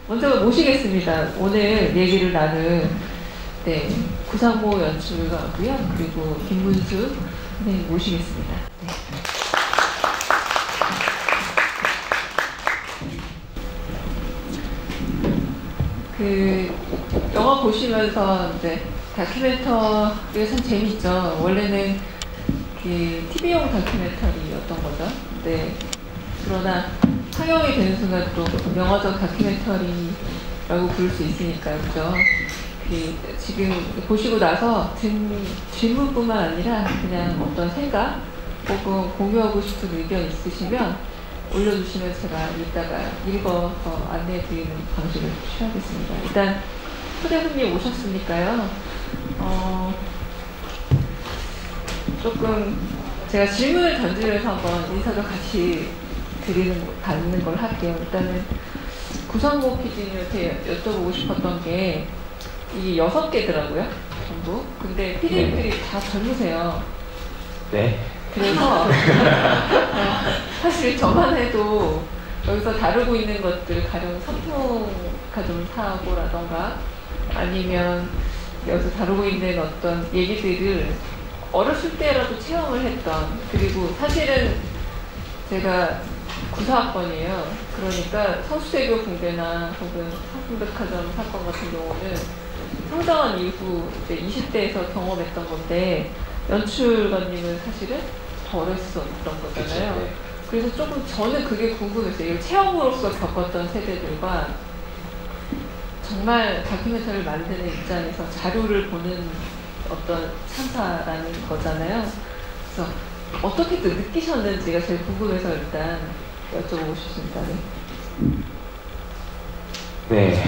먼저 모시겠습니다. 오늘 얘기를 나눌 구상모 연출가고요. 그리고 김문수 선생님 모시겠습니다. 네. 그 영화 보시면서 이제 다큐멘터리가 참 재밌죠. 원래는 그 TV용 다큐멘터리였던 거죠. 네. 그러나 상영이 되는 순간 또 영화적 다큐멘터리라고 부를 수 있으니까요. 그죠? 그 지금 보시고 나서 든 질문뿐만 아니라 그냥 어떤 생각 혹은 공유하고 싶은 의견 있으시면 올려주시면 제가 이따가 읽어서 안내해드리는 방식을 취하겠습니다. 일단 초대 손님 오셨으니까요. 조금 제가 질문을 던지면서 한번 인사도 같이 받는 걸 할게요. 일단은 구상모 PD님한테 여쭤보고 싶었던 게 이게 6개더라고요, 전부. 근데 PD님들이 다 젊으세요. 네. 그래서 사실 저만 해도 여기서 다루고 있는 것들 가령 삼풍가정 사고라던가 아니면 여기서 다루고 있는 어떤 얘기들을 어렸을 때라도 체험을 했던, 그리고 사실은 제가 94학번이에요. 그러니까 성수대교 붕괴나 혹은 삼풍백화점 사건 같은 경우는 상당한 이후 이제 20대에서 경험했던 건데 연출가님은 사실은 더 어렸었던 거잖아요. 그치, 네. 그래서 조금 저는 그게 궁금했어요. 이걸 체험으로서 겪었던 세대들과 정말 다큐멘터리를 만드는 입장에서 자료를 보는 어떤 참사라는 거잖아요. 그래서 어떻게 또 느끼셨는지가 제일 궁금해서 일단 여쭤보고 싶습니다. 네.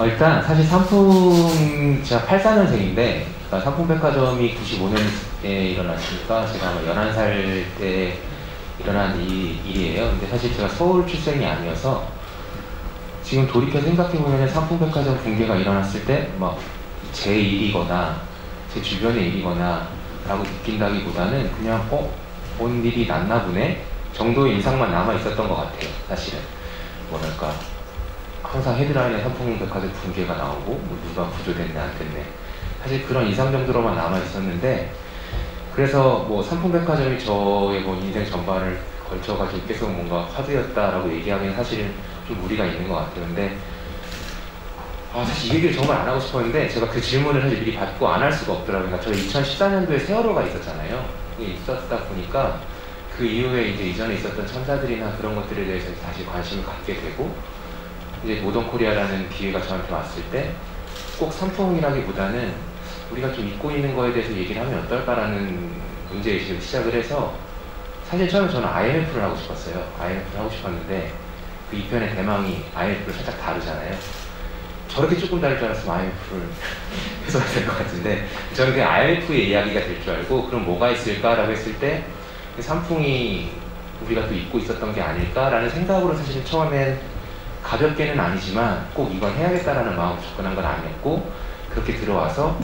일단 사실 삼풍 제가 84년생인데 삼풍백화점이 95년에 일어났으니까 제가 아마 11살 때 일어난 일이에요. 근데 사실 제가 서울 출생이 아니어서 지금 돌이켜 생각해보면 삼풍백화점 붕괴가 일어났을 때 막 제 일이거나 제 주변의 일이거나 라고 느낀다기보다는 그냥 뭔 일이 났나 보네 정도의 인상만 남아 있었던 것 같아요. 사실은 뭐랄까 항상 헤드라인에 삼풍백화점 붕괴가 나오고 뭐 누가 구조됐네 안 됐네 사실 그런 인상 정도로만 남아 있었는데, 그래서 뭐 삼풍백화점이 저의 뭐 인생 전반을 걸쳐가지고 계속 뭔가 화두였다라고 얘기하기는 사실은 좀 무리가 있는 것 같아요. 근데 사실 이 얘기를 정말 안 하고 싶었는데 제가 그 질문을 사실 미리 받고 안 할 수가 없더라고요. 그러니까 저희 2014년도에 세월호가 있었잖아요. 그게 있었다 보니까 그 이후에 이제 이전에 있었던 참사들이나 그런 것들에 대해서 다시 관심을 갖게 되고, 이제 모던 코리아라는 기회가 저한테 왔을 때 꼭 삼풍이라기보다는 우리가 좀 잊고 있는 거에 대해서 얘기를 하면 어떨까라는 문제의식을 시작을 해서, 사실 처음에 저는 IMF를 하고 싶었어요. IMF를 하고 싶었는데 그 2편의 대망이 IMF를 살짝 다루잖아요. 저렇게 조금 다를 줄 알았으면 IMF를 해서야 될 것 같은데 저는 그냥 IMF의 이야기가 될 줄 알고 그럼 뭐가 있을까라고 했을 때 삼풍이 우리가 또 잊고 있었던 게 아닐까라는 생각으로 사실 처음엔 가볍게는 아니지만 꼭 이건 해야겠다라는 마음으로 접근한 건 아니었고, 그렇게 들어와서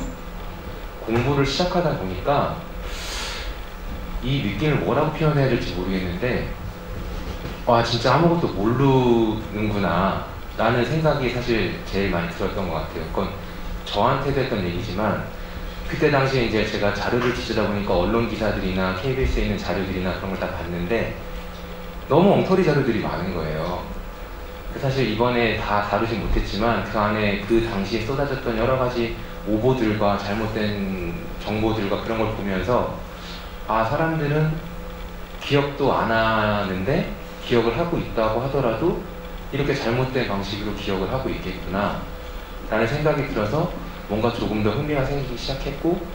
공부를 시작하다 보니까 이 느낌을 뭐라고 표현해야 될지 모르겠는데 진짜 아무것도 모르는구나 라는 생각이 사실 제일 많이 들었던 것 같아요. 그건 저한테도 했던 얘기지만 그때 당시에 이제 제가 자료를 뒤지다 보니까 언론 기사들이나 KBS에 있는 자료들이나 그런 걸 다 봤는데 너무 엉터리 자료들이 많은 거예요. 사실 이번에 다 다루진 못했지만 그 안에 그 당시에 쏟아졌던 여러 가지 오보들과 잘못된 정보들과 그런 걸 보면서 사람들은 기억도 안 하는데 기억을 하고 있다고 하더라도 이렇게 잘못된 방식으로 기억을 하고 있겠구나 라는 생각이 들어서 뭔가 조금 더 흥미가 생기기 시작했고,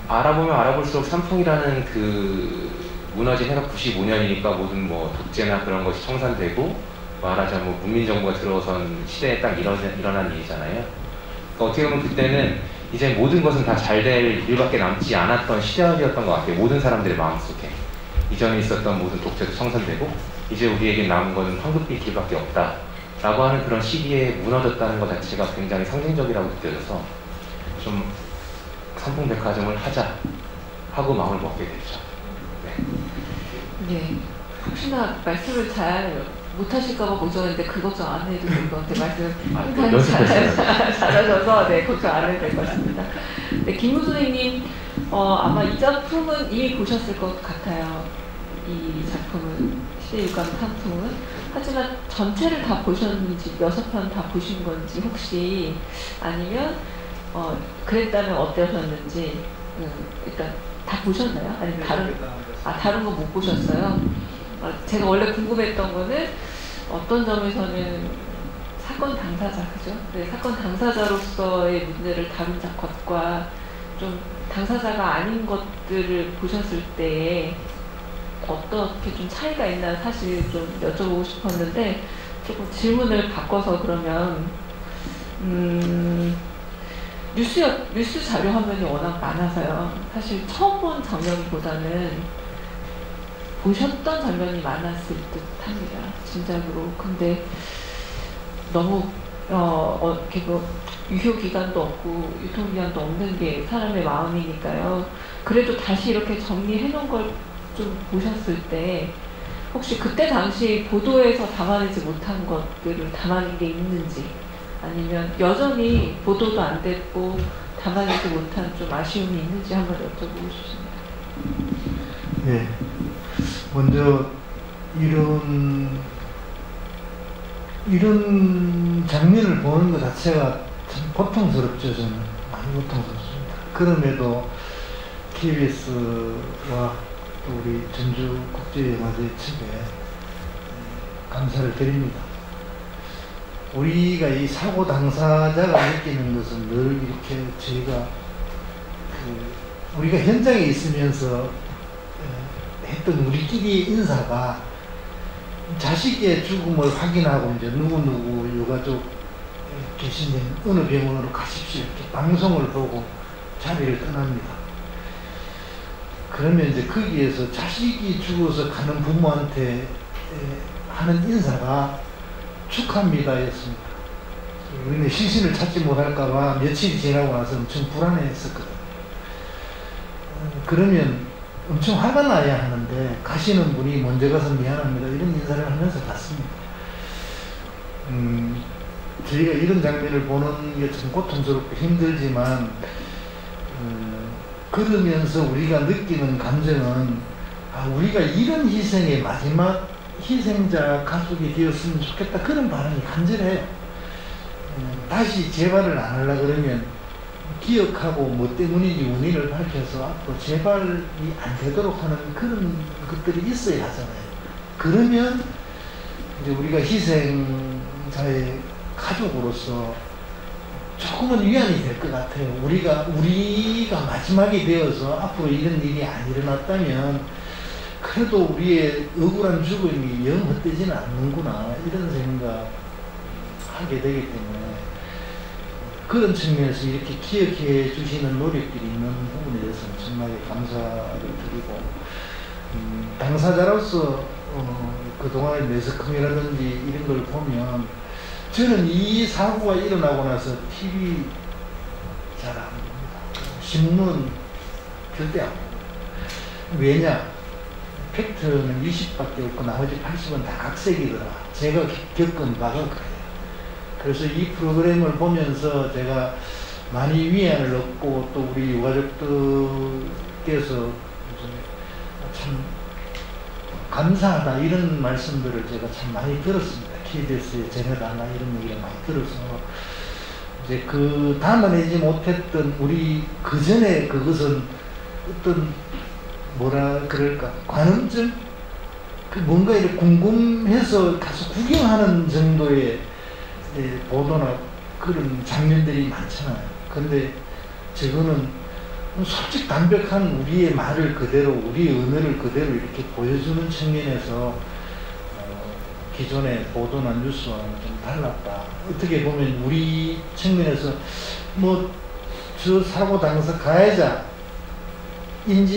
알아보면 알아볼수록 삼풍이라는 그 무너진 해가 95년이니까 모든 뭐 독재나 그런 것이 청산되고 말하자면 문민정부가 들어선 시대에 딱 일어난 일이잖아요. 그러니까 어떻게 보면 그때는 이제 모든 것은 다 잘 될 일밖에 남지 않았던 시절이었던 것 같아요. 모든 사람들의 마음속에 이전에 있었던 모든 독재도 청산되고 이제 우리에게 남은 것은 황급히 길밖에 없다 라고 하는 그런 시기에 무너졌다는 것 자체가 굉장히 상징적이라고 느껴져서 좀 삼풍백화점을 하자 하고 마음을 먹게 됐죠. 네. 혹시나 말씀을 잘 못하실까봐 걱정했는데 그 걱정 안 해도 될 것 같아요. 말씀 상당히 연습했어요. 잘하셔서 네, 걱정 안 해도 될 것 같습니다. 네, 김우 선생님 아마 이 작품은 이미 보셨을 것 같아요. 이 작품은 시대유감 상품은 하지만 전체를 다 보셨는지 6편 다 보신 건지 혹시 아니면 그랬다면 어떠셨는지 일단 다 보셨나요? 아니면 다른 거 못 보셨어요? 제가 원래 궁금했던 거는 어떤 점에서는 사건 당사자, 그죠? 네, 사건 당사자로서의 문제를 다룬 것과 좀 당사자가 아닌 것들을 보셨을 때 어떻게 좀 차이가 있나 사실 좀 여쭤보고 싶었는데 조금 질문을 바꿔서 그러면 뉴스 자료 화면이 워낙 많아서요. 사실 처음 본 장면보다는 보셨던 장면이 많았을 듯 합니다. 진작으로. 근데 너무 이렇게 유효기간도 없고 유통기한도 없는 게 사람의 마음이니까요. 그래도 다시 이렇게 정리해 놓은 걸 좀 보셨을 때 혹시 그때 당시 보도에서 담아내지 못한 것들을 담아낸 게 있는지 아니면 여전히 보도도 안 됐고 담아내지 못한 좀 아쉬움이 있는지 한번 여쭤보고 싶습니다. 네. 먼저 이런 장면을 보는 것 자체가 참 고통스럽죠. 저는 많이 고통스럽습니다. 그럼에도 KBS와 또 우리 전주국제영화제 측에 감사를 드립니다. 우리가 이 사고 당사자가 느끼는 것은 늘 이렇게 저희가 우리가 현장에 있으면서 했던 우리끼리 인사가 자식의 죽음을 확인하고 이제 누구누구 유가족 계신 어느 병원으로 가십시오 이렇게 방송을 보고 자리를 떠납니다. 그러면 이제 거기에서 자식이 죽어서 가는 부모한테 하는 인사가 축하합니다 였습니다. 우리는 시신을 찾지 못할까봐 며칠이 지나고 나서 엄청 불안해했었거든요. 그러면 엄청 화가 나야 하는데 가시는 분이 먼저 가서 미안합니다 이런 인사를 하면서 갔습니다. 저희가 이런 장면을 보는 게 참 고통스럽고 힘들지만 그러면서 우리가 느끼는 감정은 우리가 이런 희생의 마지막 희생자 가족이 되었으면 좋겠다 그런 바람이 간절해요. 다시 재발을 안 하려고 그러면 기억하고 뭐 때문인지 원인을 밝혀서 앞으로 재발이 안 되도록 하는 그런 것들이 있어야 하잖아요. 그러면 이제 우리가 희생자의 가족으로서 조금은 위안이 될 것 같아요. 우리가 마지막이 되어서 앞으로 이런 일이 안 일어났다면 그래도 우리의 억울한 죽음이 영 헛되지는 않는구나 이런 생각 하게 되기 때문에 그런 측면에서 이렇게 기억해 주시는 노력들이 있는 부분에 대해서는 정말 감사를 드리고 당사자로서 그동안의 매스컴이라든지 이런 걸 보면 저는 이 사고가 일어나고 나서 TV 잘 안 봅니다. 신문 절대 안 봅니다. 왜냐? 팩트는 20밖에 없고 나머지 80은 다 각색이더라. 제가 겪은 바가 그래요. 그래서 이 프로그램을 보면서 제가 많이 위안을 얻고 또 우리 유가족들께서 참 감사하다 이런 말씀들을 제가 참 많이 들었습니다. KBS에 전해달라 이런 얘기를 많이 들어서 이제 그 담아내지 못했던 우리 그 전에 그것은 어떤 뭐라 그럴까 관음증 뭔가 이렇게 궁금해서 가서 구경하는 정도의 보도나 그런 장면들이 많잖아요. 근데 저거는 솔직 담백한 우리의 말을 그대로 우리의 언어를 그대로 이렇게 보여주는 측면에서 기존의 보도나 뉴스와는 좀 달랐다. 어떻게 보면 우리 측면에서 뭐 저 사고 당사 가해자인지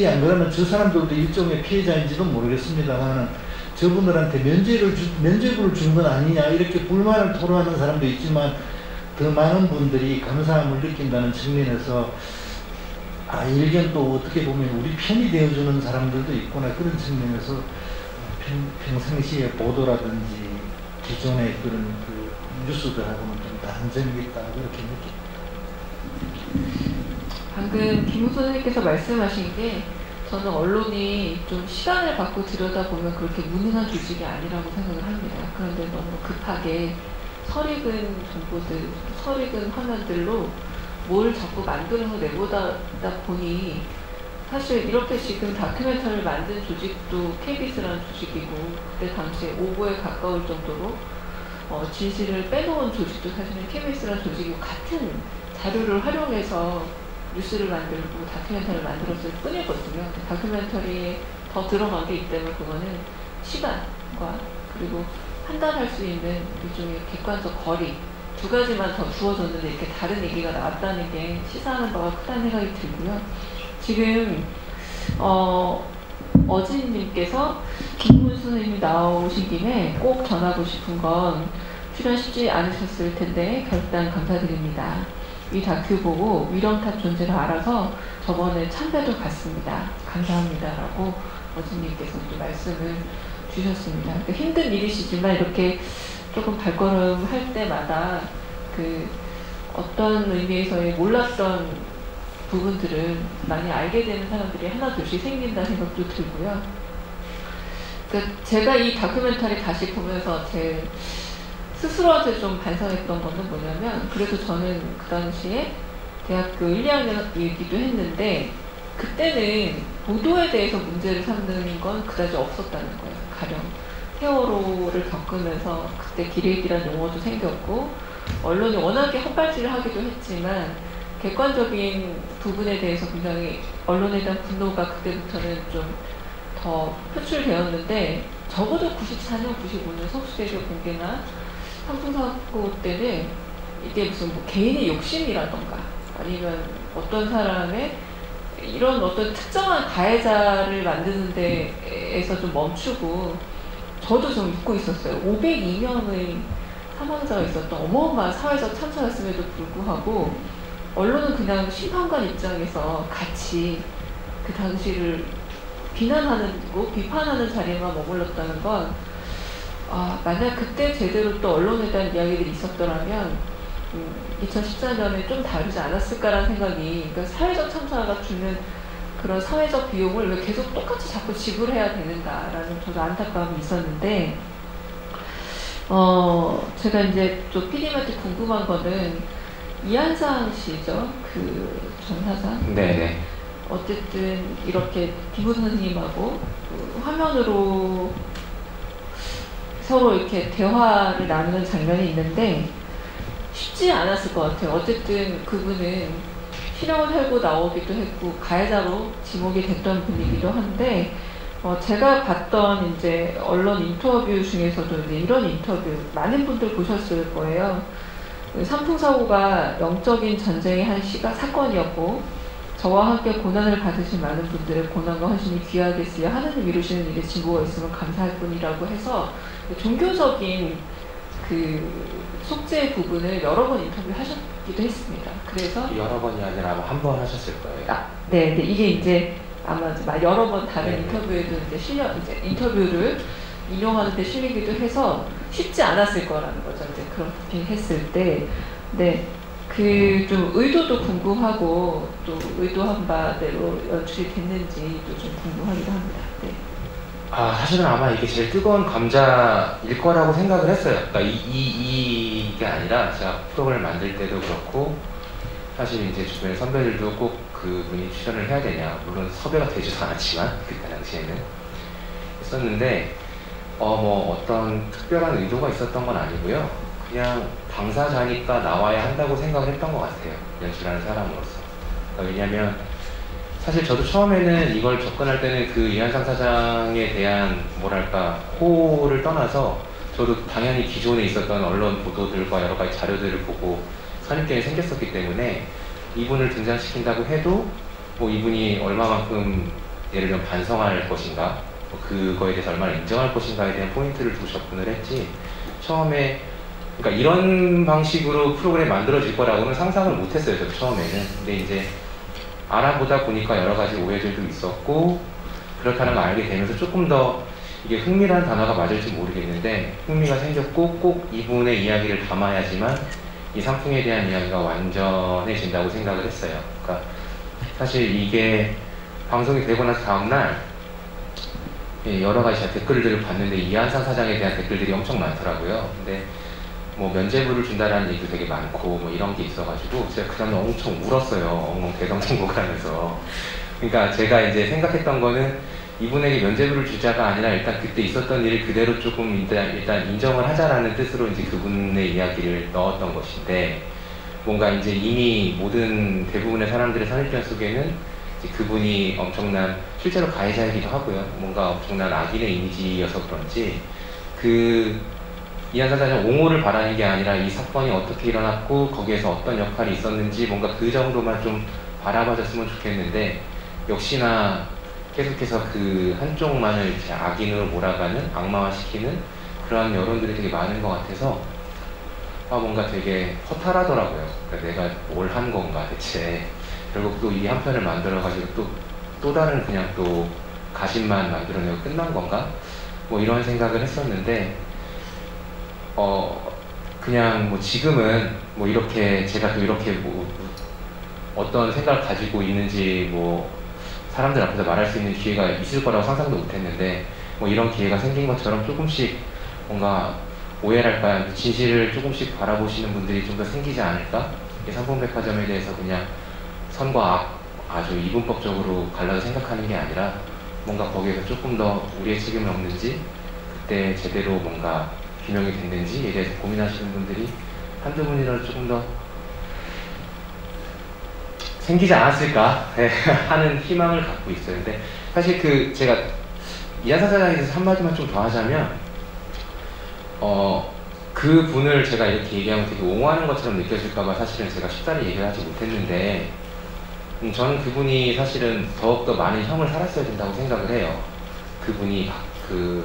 안 그러면 저 사람들도 일종의 피해자인지도 모르겠습니다만 저분들한테 면죄부를 준 건 아니냐 이렇게 불만을 토로하는 사람도 있지만 더 많은 분들이 감사함을 느낀다는 측면에서 일견 또 어떻게 보면 우리 편이 되어주는 사람들도 있구나 그런 측면에서 평상시의 보도라든지 기존의 그런 그 뉴스들하고는 좀 다른 점이 있다 그렇게 느낍니다. 방금 김우 선생님께서 말씀하신 게 저는 언론이 좀 시간을 갖고 들여다보면 그렇게 무능한 조직이 아니라고 생각을 합니다. 그런데 너무 급하게 설익은 정보들, 설익은 화면들로 뭘 자꾸 만들어서 내보다 보니 사실 이렇게 지금 다큐멘터리를 만든 조직도 KBS라는 조직이고 그때 당시에 오보에 가까울 정도로 진실을 빼놓은 조직도 사실은 KBS라는 조직이고 같은 자료를 활용해서 뉴스를 만들고 다큐멘터리를 만들었을 뿐이거든요. 다큐멘터리에 더 들어간 게 있기 때문에 그거는 시간과 그리고 판단할 수 있는 일종의 객관적 거리 두 가지만 더 주어졌는데 이렇게 다른 얘기가 나왔다는 게 시사하는 바가 크다는 생각이 들고요. 지금 어진님께서 김문 선생님이 나오신 김에 꼭 전하고 싶은 건 출연 쉽지 않으셨을 텐데 결단 감사드립니다. 이 다큐 보고 위령탑 존재를 알아서 저번에 참배도 갔습니다. 감사합니다. 라고 어진님께서 또 말씀을 주셨습니다. 그러니까 힘든 일이시지만 이렇게 조금 발걸음 할 때마다 그 어떤 의미에서의 몰랐던 부분들을 많이 알게 되는 사람들이 하나 둘씩 생긴다는 생각도 들고요. 그러니까 제가 이 다큐멘터리 다시 보면서 제 스스로한테 좀 반성했던 것은 뭐냐면 그래도 저는 그 당시에 대학교 1, 2학년이기도 했는데 그때는 보도에 대해서 문제를 삼는 건 그다지 없었다는 거예요. 가령 세월호를 겪으면서 그때 기레기란 용어도 생겼고 언론이 워낙에 헛발질을 하기도 했지만 객관적인 부분에 대해서 굉장히 언론에 대한 분노가 그때부터는 좀 더 표출되었는데 적어도 94년, 95년 석수대교 붕괴나 삼풍사고 때는 이게 무슨 뭐 개인의 욕심이라던가 아니면 어떤 사람의 이런 어떤 특정한 가해자를 만드는 데에서 좀 멈추고 저도 좀 믿고 있었어요. 502명의 사망자가 있었던 어마어마한 사회적 참사였음에도 불구하고 언론은 그냥 심판관 입장에서 같이 그 당시를 비난하는 거, 비판하는 자리에만 머물렀다는 건 만약 그때 제대로 또 언론에 대한 이야기들이 있었더라면 2014년에 좀 다르지 않았을까라는 생각이 그러니까 사회적 참사가 주는 그런 사회적 비용을 왜 계속 똑같이 자꾸 지불해야 되는가라는 저도 안타까움이 있었는데 제가 이제 또 PD한테 궁금한 거는 이한상 씨죠? 그 전사상? 네네. 어쨌든 이렇게 김우 선생님하고 그 화면으로 서로 이렇게 대화를 나누는 장면이 있는데 쉽지 않았을 것 같아요. 어쨌든 그분은 실형을 살고 나오기도 했고 가해자로 지목이 됐던 분이기도 한데 제가 봤던 이제 언론 인터뷰 중에서도 이제 이런 인터뷰 많은 분들 보셨을 거예요. 삼풍사고가 영적인 전쟁의 한 사건이었고 저와 함께 고난을 받으신 많은 분들의 고난과 헌신이 귀하게 쓰여 하느님 이루시는 일에 진보가 있으면 감사할 뿐이라고 해서 종교적인 그 속죄 부분을 여러 번 인터뷰하셨기도 했습니다. 그래서 여러 번이 아니라 아마 한 번 하셨을 거예요. 네, 이게 이제 아마 여러 번 다른 네. 인터뷰에도 이제 인터뷰를 인용하는 데 실리기도 해서 쉽지 않았을 거라는 거죠. 이제 그렇게 했을 때, 네. 그 좀 의도도 궁금하고 또 의도한 바대로 연출이 됐는지도 좀 궁금하기도 합니다. 네. 사실은 아마 이게 제일 뜨거운 감자일 거라고 생각을 했어요. 그러니까 이게 아니라 제가 프로그램을 만들 때도 그렇고 사실 이제 주변의 선배들도 꼭 그분이 출연을 해야 되냐 물론 섭외가 되지도 않았지만 그때 당시에는 했었는데 뭐 어떤 특별한 의도가 있었던 건 아니고요. 그냥 당사자니까 나와야 한다고 생각을 했던 것 같아요. 연출하는 사람으로서. 그러니까 왜냐면 사실 저도 처음에는 이걸 접근할 때는 그 이한상 사장에 대한 뭐랄까 호를 떠나서 저도 당연히 기존에 있었던 언론 보도들과 여러 가지 자료들을 보고 선입견이 생겼었기 때문에 이분을 등장시킨다고 해도 뭐 이분이 얼마만큼 예를 들면 반성할 것인가 뭐 그거에 대해서 얼마나 인정할 것인가에 대한 포인트를 두고 접근을 했지 처음에 그러니까 이런 방식으로 프로그램이 만들어질 거라고는 상상을 못했어요. 저도 처음에는. 근데 이제 알아보다 보니까 여러 가지 오해들도 있었고 그렇다는 걸 알게 되면서 조금 더 이게 흥미라는 단어가 맞을지 모르겠는데 흥미가 생겼고 꼭 이분의 이야기를 담아야지만 이 산풍에 대한 이야기가 완전해진다고 생각을 했어요. 그러니까 사실 이게 방송이 되고 나서 다음날 여러 가지 제가 댓글들을 봤는데 이한상 사장에 대한 댓글들이 엄청 많더라고요. 근데 뭐 면죄부를 준다라는 얘기도 되게 많고 뭐 이런 게 있어가지고 제가 그 다음에 엄청 울었어요. 엉엉 대성통곡하면서. 그러니까 제가 이제 생각했던 거는 이분에게 면죄부를 주자가 아니라 일단 그때 있었던 일을 그대로 조금 일단 인정을 하자라는 뜻으로 이제 그분의 이야기를 넣었던 것인데, 뭔가 이제 이미 모든 대부분의 사람들의 선입견 속에는 이제 그분이 엄청난 실제로 가해자이기도 하고요. 뭔가 엄청난 악인의 이미지여서 그런지 이한상 사장은 옹호를 바라는 게 아니라 이 사건이 어떻게 일어났고 거기에서 어떤 역할이 있었는지 뭔가 그 정도만 좀 바라봐줬으면 좋겠는데, 역시나 계속해서 그 한쪽만을 이제 악인으로 몰아가는, 악마화시키는 그런 여론들이 되게 많은 것 같아서 뭔가 되게 허탈하더라고요. 그러니까 내가 뭘 한 건가 대체. 결국 또 이 한 편을 만들어가지고 또 다른 그냥 또 가십만 만들어내고 끝난 건가? 뭐 이런 생각을 했었는데, 그냥 뭐 지금은 뭐 이렇게 제가 또 이렇게 뭐 어떤 생각을 가지고 있는지 뭐 사람들 앞에서 말할 수 있는 기회가 있을 거라고 상상도 못했는데, 뭐 이런 기회가 생긴 것처럼 조금씩 뭔가 오해랄까요? 진실을 조금씩 바라보시는 분들이 좀 더 생기지 않을까? 삼풍백화점에 대해서 그냥 선과 악 아주 이분법적으로 갈라서 생각하는 게 아니라 뭔가 거기에서 조금 더 우리의 책임은 없는지, 그때 제대로 뭔가 규명이 됐는지에 대해서 고민하시는 분들이 한두 분이라도 조금 더 생기지 않았을까 하는 희망을 갖고 있어요. 근데 사실 제가 이한상 사장에 대해서 한마디만 좀 더 하자면, 그 분을 제가 이렇게 얘기하면 되게 옹호하는 것처럼 느껴질까봐 사실은 제가 쉽사리 얘기를 하지 못했는데, 저는 그분이 사실은 더욱더 많은 형을 살았어야 된다고 생각을 해요. 그분이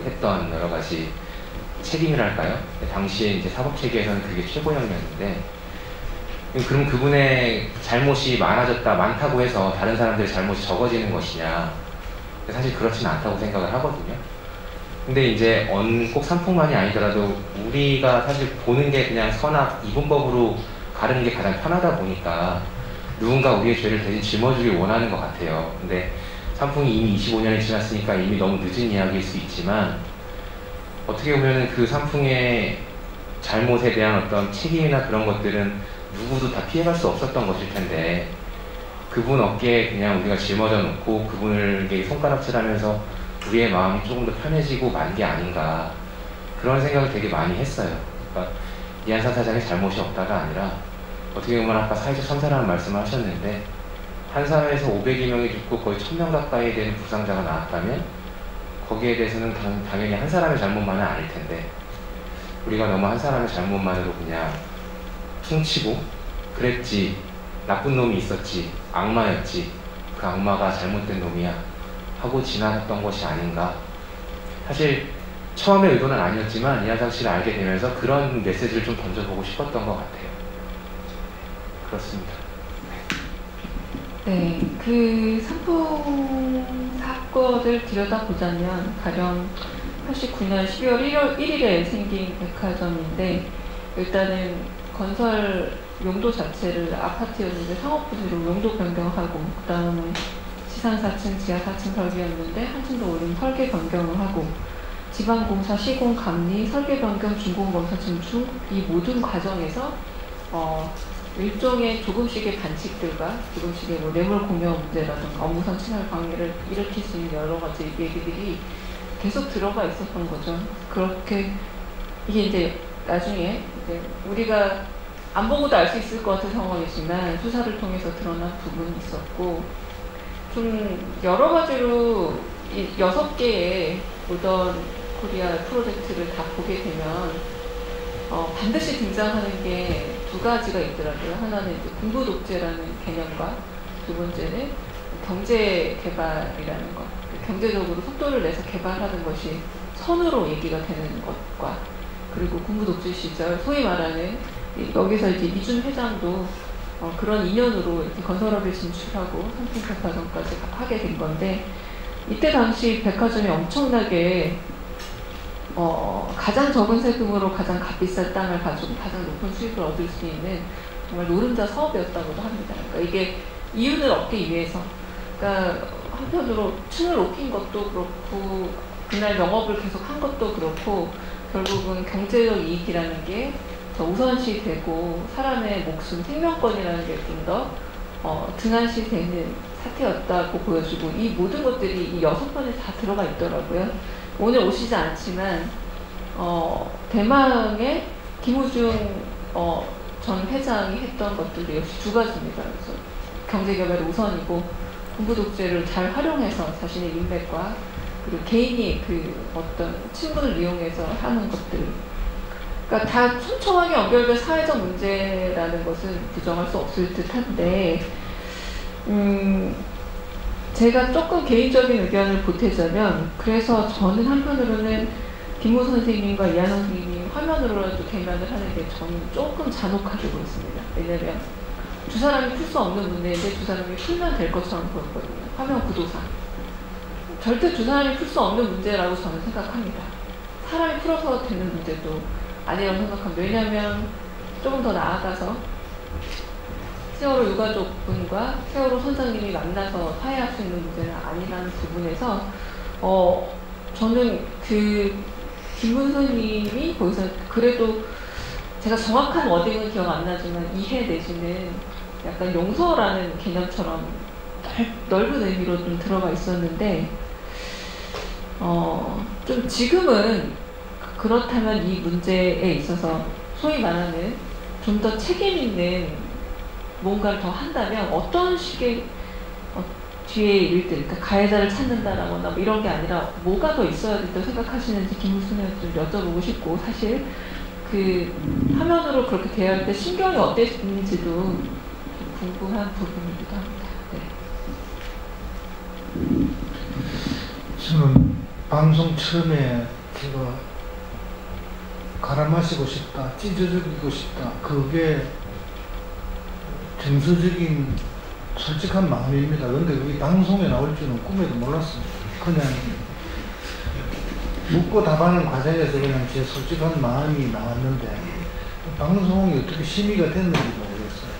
했던 여러 가지 책임이랄까요? 당시에 이제 사법체계에서는 그게 최고형이었는데, 그럼 그분의 잘못이 많다고 해서 다른 사람들의 잘못이 적어지는 것이냐? 사실 그렇지는 않다고 생각을 하거든요. 근데 이제 꼭 산풍만이 아니더라도 우리가 사실 보는 게 그냥 선악 이분법으로 가르는 게 가장 편하다 보니까 누군가 우리의 죄를 대신 짊어주길 원하는 것 같아요. 근데 산풍이 이미 25년이 지났으니까 이미 너무 늦은 이야기일 수 있지만, 어떻게 보면 그 산풍의 잘못에 대한 어떤 책임이나 그런 것들은 누구도 다 피해갈 수 없었던 것일 텐데, 그분 어깨에 그냥 우리가 짊어져 놓고 그분에게 손가락질하면서 우리의 마음이 조금 더 편해지고 만 게 아닌가, 그런 생각을 되게 많이 했어요. 그러니까 이한상 사장의 잘못이 없다가 아니라, 어떻게 보면 아까 사회적 참사라는 말씀을 하셨는데, 한 사회에서 500여 명이 죽고 거의 1000명 가까이 되는 부상자가 나왔다면 거기에 대해서는 당연히 한 사람의 잘못만은 아닐 텐데, 우리가 너무 한 사람의 잘못만으로 그냥 퉁치고 그랬지, 나쁜 놈이 있었지, 악마였지, 그 악마가 잘못된 놈이야 하고 지나갔던 것이 아닌가. 사실 처음에 의도는 아니었지만 이한상 씨를 알게 되면서 그런 메시지를 좀 던져보고 싶었던 것 같아요. 그렇습니다. 네, 그 산풍 사건을 들여다보자면 가령 89년 12월 1일에 생긴 백화점인데, 일단은 건설 용도 자체를 아파트였는데 상업부지로 용도 변경하고, 그 다음에 지상 4층, 지하 4층 설계였는데 한층 더 올린 설계 변경을 하고, 지방공사, 시공, 감리, 설계 변경, 준공검사, 진출, 이 모든 과정에서 일종의 조금씩의 반칙들과 조금씩의 뭐 뇌물 공여 문제라든가 업무상 침해 방해를 일으킬 수 있는 여러 가지 얘기들이 계속 들어가 있었던 거죠. 그렇게 이게 이제 나중에 이제 우리가 안 보고도 알 수 있을 것 같은 상황이지만 수사를 통해서 드러난 부분이 있었고, 좀 여러 가지로 이 6개의 모던 코리아 프로젝트를 다 보게 되면 반드시 등장하는 게 두 가지가 있더라고요. 하나는 이제 군부 독재라는 개념과, 두 번째는 경제 개발이라는 것. 경제적으로 속도를 내서 개발하는 것이 선으로 얘기가 되는 것과, 그리고 군부 독재 시절 소위 말하는 여기서 이제 이준 회장도 그런 인연으로 이렇게 건설업에 진출하고 삼풍백화점까지 하게 된 건데, 이때 당시 백화점이 엄청나게 가장 적은 세금으로 가장 값비싼 땅을 가지고 가장 높은 수익을 얻을 수 있는 정말 노른자 사업이었다고도 합니다. 그러니까 이게 이윤을 얻기 위해서, 그러니까 한편으로 층을 높인 것도 그렇고 그날 영업을 계속 한 것도 그렇고 결국은 경제적 이익이라는 게 더 우선시 되고 사람의 목숨, 생명권이라는 게 좀 더 등한시 되는 사태였다고 보여지고, 이 모든 것들이 이 6번에 다 들어가 있더라고요. 오늘 오시지 않지만 대망의 김우중 전 회장이 했던 것들이 역시 두 가지입니다. 그래서 경제개발이 우선이고 군부 독재를 잘 활용해서 자신의 인맥과 그리고 개인이 그 어떤 친분을 이용해서 하는 것들, 그러니까 다 촘촘하게 연결된 사회적 문제라는 것은 부정할 수 없을 듯한데, 제가 조금 개인적인 의견을 보태자면, 그래서 저는 한편으로는 김모 선생님과 이한원 선생님이 화면으로라도 대면을 하는 게 저는 조금 잔혹하게 보였습니다. 왜냐면 두 사람이 풀 수 없는 문제인데 두 사람이 풀면 될 것처럼 보였거든요. 화면 구도상. 절대 두 사람이 풀 수 없는 문제라고 저는 생각합니다. 사람이 풀어서 되는 문제도 아니라고 생각합니다. 왜냐하면 조금 더 나아가서 세월호 유가족분과 세월호 선장님이 만나서 화해할 수 있는 문제는 아니라는 부분에서 저는 그 김문수님이 거기서 그래도 제가 정확한 워딩은 기억 안 나지만 이해 내지는 약간 용서라는 개념처럼 넓은 의미로 좀 들어가 있었는데, 좀 지금은 그렇다면 이 문제에 있어서 소위 말하는 좀 더 책임 있는 뭔가를 더 한다면 어떤 식의 뒤에 일들, 그러니까 가해자를 찾는다라거나 뭐 이런 게 아니라 뭐가 더 있어야 된다고 생각하시는지 김무순한테 좀 여쭤보고 싶고, 사실 그 화면으로 그렇게 대할 때 신경이 어땠는지도 궁금한 부분이기도 합니다. 네. 저는 방송 처음에 제가 갈아 마시고 싶다, 찢어 죽이고 싶다, 그게 정서적인 솔직한 마음입니다. 그런데 그게 방송에 나올 줄은 꿈에도 몰랐습니다. 그냥 묻고 답하는 과정에서 그냥 제 솔직한 마음이 나왔는데 방송이 어떻게 심의가 됐는지 모르겠어요.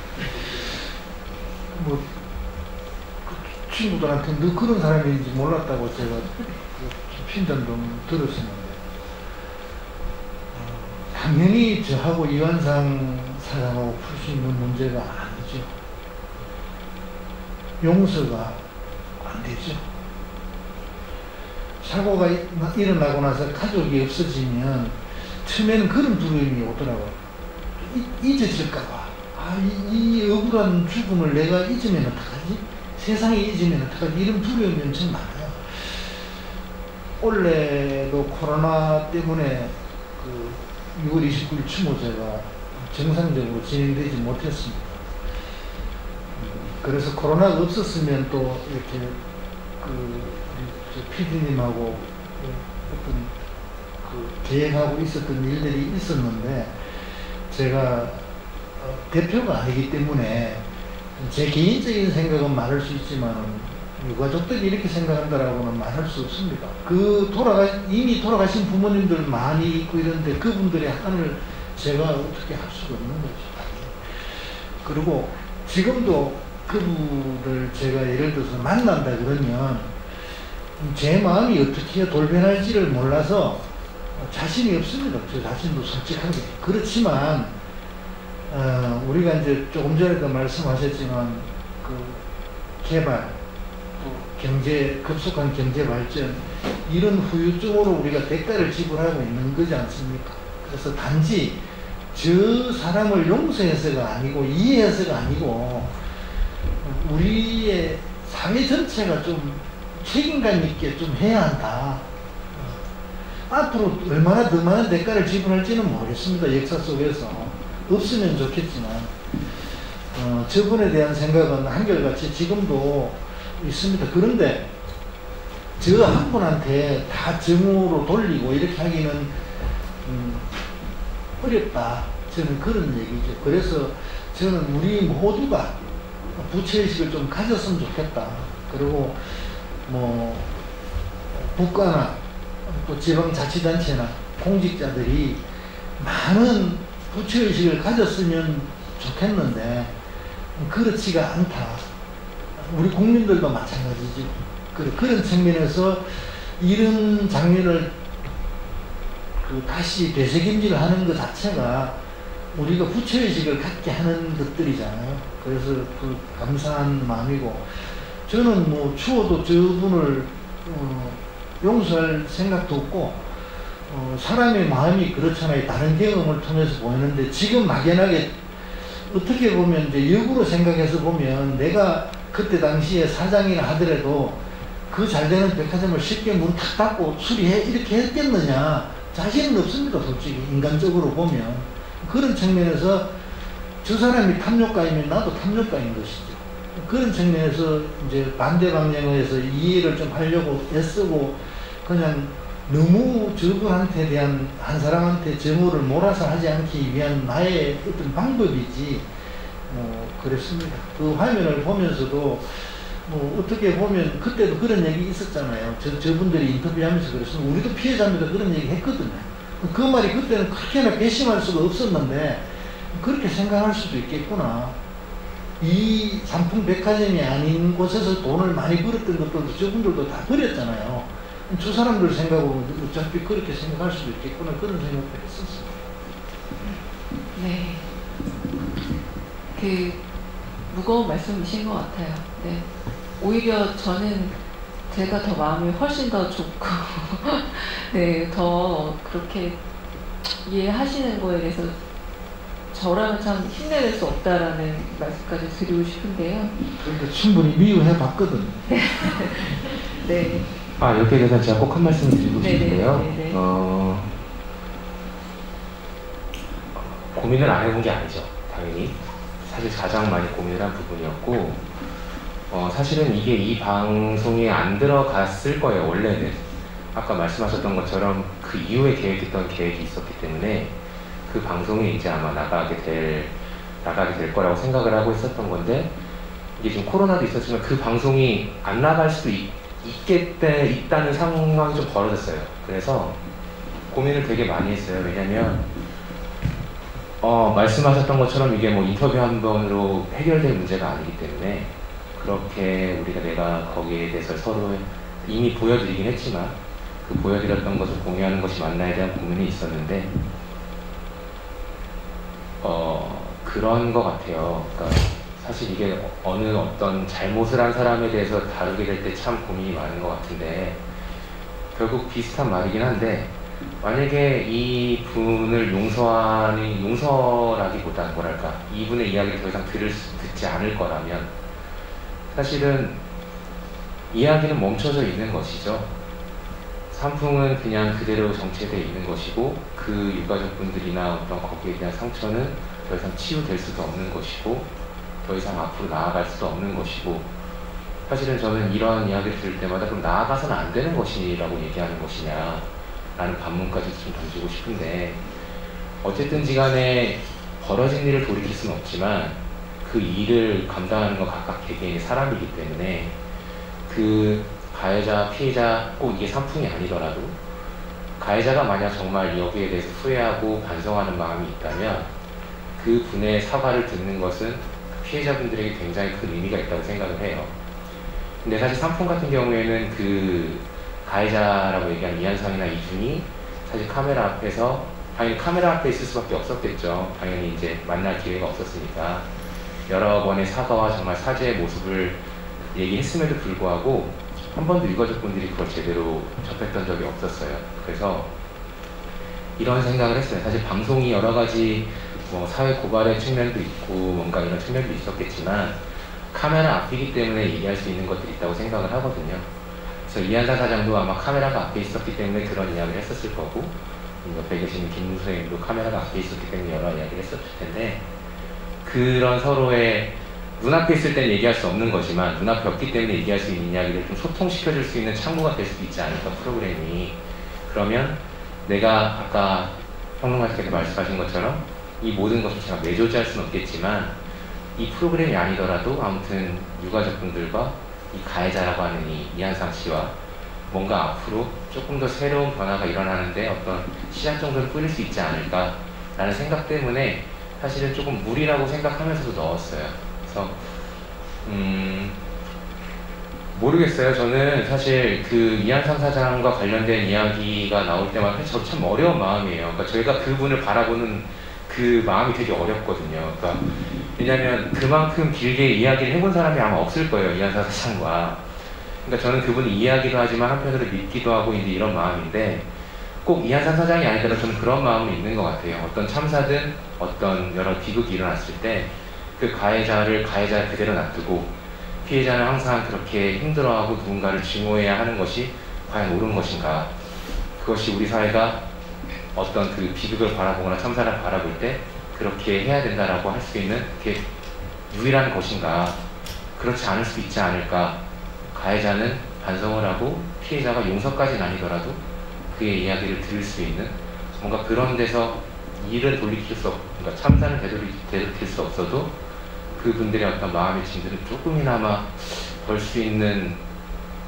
뭐 친구들한테 너 그런 사람인지 몰랐다고 제가 핀잔도 들었었는데, 당연히 저하고 이완상 사장하고 풀 수 있는 문제가 아니죠. 용서가 안 되죠. 사고가 일어나고 나서 가족이 없어지면 처음에는 그런 두려움이 오더라고요. 잊어질까봐. 이 억울한 죽음을 내가 잊으면 어떡하지? 세상이 잊으면 어떡하지? 이런 두려움이 엄청 많아요. 올해도 코로나 때문에 그 6월 29일 추모제가 정상적으로 진행되지 못했습니다. 그래서 코로나가 없었으면 또 이렇게 PD님하고 어떤 계획하고 있었던 일들이 있었는데, 제가 대표가 아니기 때문에 제 개인적인 생각은 말할 수 있지만 유가족들이 이렇게 생각한다라고는 말할 수 없습니다. 이미 돌아가신 부모님들 많이 있고 이런데 그분들의 한을 제가 어떻게 할 수가 없는 거죠. 그리고 지금도 그분을 제가 예를 들어서 만난다 그러면 제 마음이 어떻게 돌변할지를 몰라서 자신이 없습니다. 저 자신도 솔직하게. 그렇지만 우리가 이제 조금 전에도 말씀하셨지만 그 개발, 또 급속한 경제 발전, 이런 후유증으로 우리가 대가를 지불하고 있는 거지 않습니까? 그래서 단지 저 사람을 용서해서가 아니고 이해해서가 아니고 우리의 사회 전체가 좀 책임감 있게 좀 해야 한다. 앞으로 얼마나 더 많은 대가를 지불할지는 모르겠습니다. 역사 속에서. 없으면 좋겠지만 저분에 대한 생각은 한결같이 지금도 있습니다. 그런데 저 한 분한테 다 정으로 돌리고 이렇게 하기는 어렵다. 저는 그런 얘기죠. 그래서 저는 우리 모두가 부채의식을 좀 가졌으면 좋겠다. 그리고 뭐 국가나 또 지방자치단체나 공직자들이 많은 부처의식을 가졌으면 좋겠는데 그렇지가 않다. 우리 국민들도 마찬가지죠. 그런 측면에서 이런 장면을 다시 되새김질을 하는 것 자체가 우리가 부처의식을 갖게 하는 것들이잖아요. 그래서 감사한 마음이고, 저는 뭐 추워도 저분을 용서할 생각도 없고, 사람의 마음이 그렇잖아요. 다른 경험을 통해서 보이는데, 지금 막연하게 어떻게 보면 이제 역으로 생각해서 보면 내가 그때 당시에 사장이라 하더라도 그 잘되는 백화점을 쉽게 문 탁 닫고 수리해 이렇게 했겠느냐, 자신은 없습니다. 솔직히 인간적으로 보면. 그런 측면에서 저 사람이 탐욕가이면 나도 탐욕가인 것이죠. 그런 측면에서 이제 반대 방향에서 이해를 좀 하려고 애쓰고, 그냥 너무 저분한테 대한, 한 사람한테 정오를 몰아서 하지 않기 위한 나의 어떤 방법이지, 그랬습니다. 그 화면을 보면서도 어떻게 보면 그때도 그런 얘기 있었잖아요. 저분들이 인터뷰하면서 그랬으면 우리도 피해자입니다. 그런 얘기 했거든요. 그 말이 그때는 그렇게나 배심할 수가 없었는데 그렇게 생각할 수도 있겠구나. 이 상품 백화점이 아닌 곳에서 돈을 많이 벌었던 것들도 저분들도 다 버렸잖아요. 저 사람들 생각하면 어차피 그렇게 생각할 수도 있겠구나, 그런 생각도 했었어요. 네. 무거운 말씀이신 것 같아요. 네. 오히려 저는 제가 더 마음이 훨씬 더 좁고, 네, 더 그렇게 이해하시는 거에 대해서 저라면 참 힘내낼 수 없다라는 말씀까지 드리고 싶은데요. 그러니까 충분히 미워해 봤거든요. 네. 여기에 대해서 제가 꼭 한 말씀 드리고 싶은데요. 네네. 고민을 안 해본 게 아니죠. 당연히. 사실 가장 많이 고민을 한 부분이었고, 사실은 이게 이 방송에 안 들어갔을 거예요, 원래는. 아까 말씀하셨던 것처럼 그 이후에 계획했던 계획이 있었기 때문에 그 방송에 이제 아마 나가게 될 거라고 생각을 하고 있었던 건데, 이게 지금 코로나도 있었지만 그 방송이 안 나갈 수도 있다는 상황이 좀 벌어졌어요. 그래서 고민을 되게 많이 했어요. 왜냐면 말씀하셨던 것처럼 이게 뭐 인터뷰 한 번으로 해결될 문제가 아니기 때문에, 그렇게 내가 거기에 대해서 서로 이미 보여드리긴 했지만 그 보여드렸던 것을 공유하는 것이 맞나에 대한 고민이 있었는데, 그런 것 같아요. 그러니까 사실 이게 어떤 잘못을 한 사람에 대해서 다루게 될 때 참 고민이 많은 것 같은데, 결국 비슷한 말이긴 한데, 만약에 이 분을 용서라기보다 이분의 이야기를 더 이상 듣지 않을 거라면 사실은 이야기는 멈춰져 있는 것이죠. 산풍은 그냥 그대로 정체되어 있는 것이고, 그 유가족분들이나 어떤 거기에 대한 상처는 더 이상 치유될 수도 없는 것이고, 더 이상 앞으로 나아갈 수도 없는 것이고, 사실은 저는 이런 이야기를 들을 때마다 그럼 나아가서는 안 되는 것이라고 얘기하는 것이냐 라는 반문까지 좀 던지고 싶은데, 어쨌든지 간에 벌어진 일을 돌이킬 수는 없지만 그 일을 감당하는 건 각각 개개인의 사람이기 때문에, 그 가해자, 피해자 꼭 이게 산풍이 아니더라도 가해자가 만약 정말 여기에 대해서 후회하고 반성하는 마음이 있다면 그 분의 사과를 듣는 것은 피해자분들에게 굉장히 큰 의미가 있다고 생각을 해요. 근데 사실 산풍 같은 경우에는 그 가해자라고 얘기한 이한성이나 이준이 사실 카메라 앞에서, 당연히 카메라 앞에 있을 수밖에 없었겠죠. 당연히 이제 만날 기회가 없었으니까 여러 번의 사과와 정말 사죄의 모습을 얘기했음에도 불구하고 한 번도 유가족분들이 그걸 제대로 접했던 적이 없었어요. 그래서 이런 생각을 했어요. 사실 방송이 여러 가지 사회 고발의 측면도 있고 뭔가 이런 측면도 있었겠지만, 카메라 앞이기 때문에 얘기할 수 있는 것들이 있다고 생각을 하거든요. 그래서 이한상 사장도 아마 카메라가 앞에 있었기 때문에 그런 이야기를 했었을 거고, 옆에 계시는 김문수 선생님도 카메라가 앞에 있었기 때문에 여러 이야기를 했었을 텐데, 그런 서로의 눈앞에 있을 때는 얘기할 수 없는 거지만 눈앞에 없기 때문에 얘기할 수 있는 이야기를 좀 소통시켜줄 수 있는 창구가 될 수도 있지 않을까, 프로그램이. 그러면 내가 아까 평론가님께서 말씀하신 것처럼 이 모든 것을 제가 매조지할 수는 없겠지만, 이 프로그램이 아니더라도 아무튼 유가족분들과 이 가해자라고 하는 이 이한상 씨와 뭔가 앞으로 조금 더 새로운 변화가 일어나는데 어떤 씨앗 정도는 뿌릴 수 있지 않을까라는 생각 때문에 사실은 조금 무리라고 생각하면서도 넣었어요. 그래서 모르겠어요. 저는 사실 그 이한삼 사장과 관련된 이야기가 나올 때마다 저 참 어려운 마음이에요. 그러니까 저희가 그분을 바라보는 그 마음이 되게 어렵거든요. 그러니까 왜냐하면 그만큼 길게 이야기를 해본 사람이 아마 없을 거예요. 이한삼 사장과. 그러니까 저는 그분이 이야기도 하지만 한편으로 믿기도 하고 이제 이런 마음인데 꼭 이한삼 사장이 아니더라도 저는 그런 마음은 있는 것 같아요. 어떤 참사든 어떤 여러 비극이 일어났을 때 그 가해자를 그대로 놔두고 피해자는 항상 그렇게 힘들어하고 누군가를 증오해야 하는 것이 과연 옳은 것인가? 그것이 우리 사회가 어떤 그 비극을 바라보거나 참사를 바라볼 때 그렇게 해야 된다라고 할 수 있는 그게 유일한 것인가? 그렇지 않을 수 있지 않을까? 가해자는 반성을 하고 피해자가 용서까지는 아니더라도 그의 이야기를 들을 수 있는 뭔가 그런 데서 일을 돌이킬 수 그러니까 참사를 되돌릴 수 없어도 그분들의 어떤 마음의 짐들은 조금이나마 걸 수 있는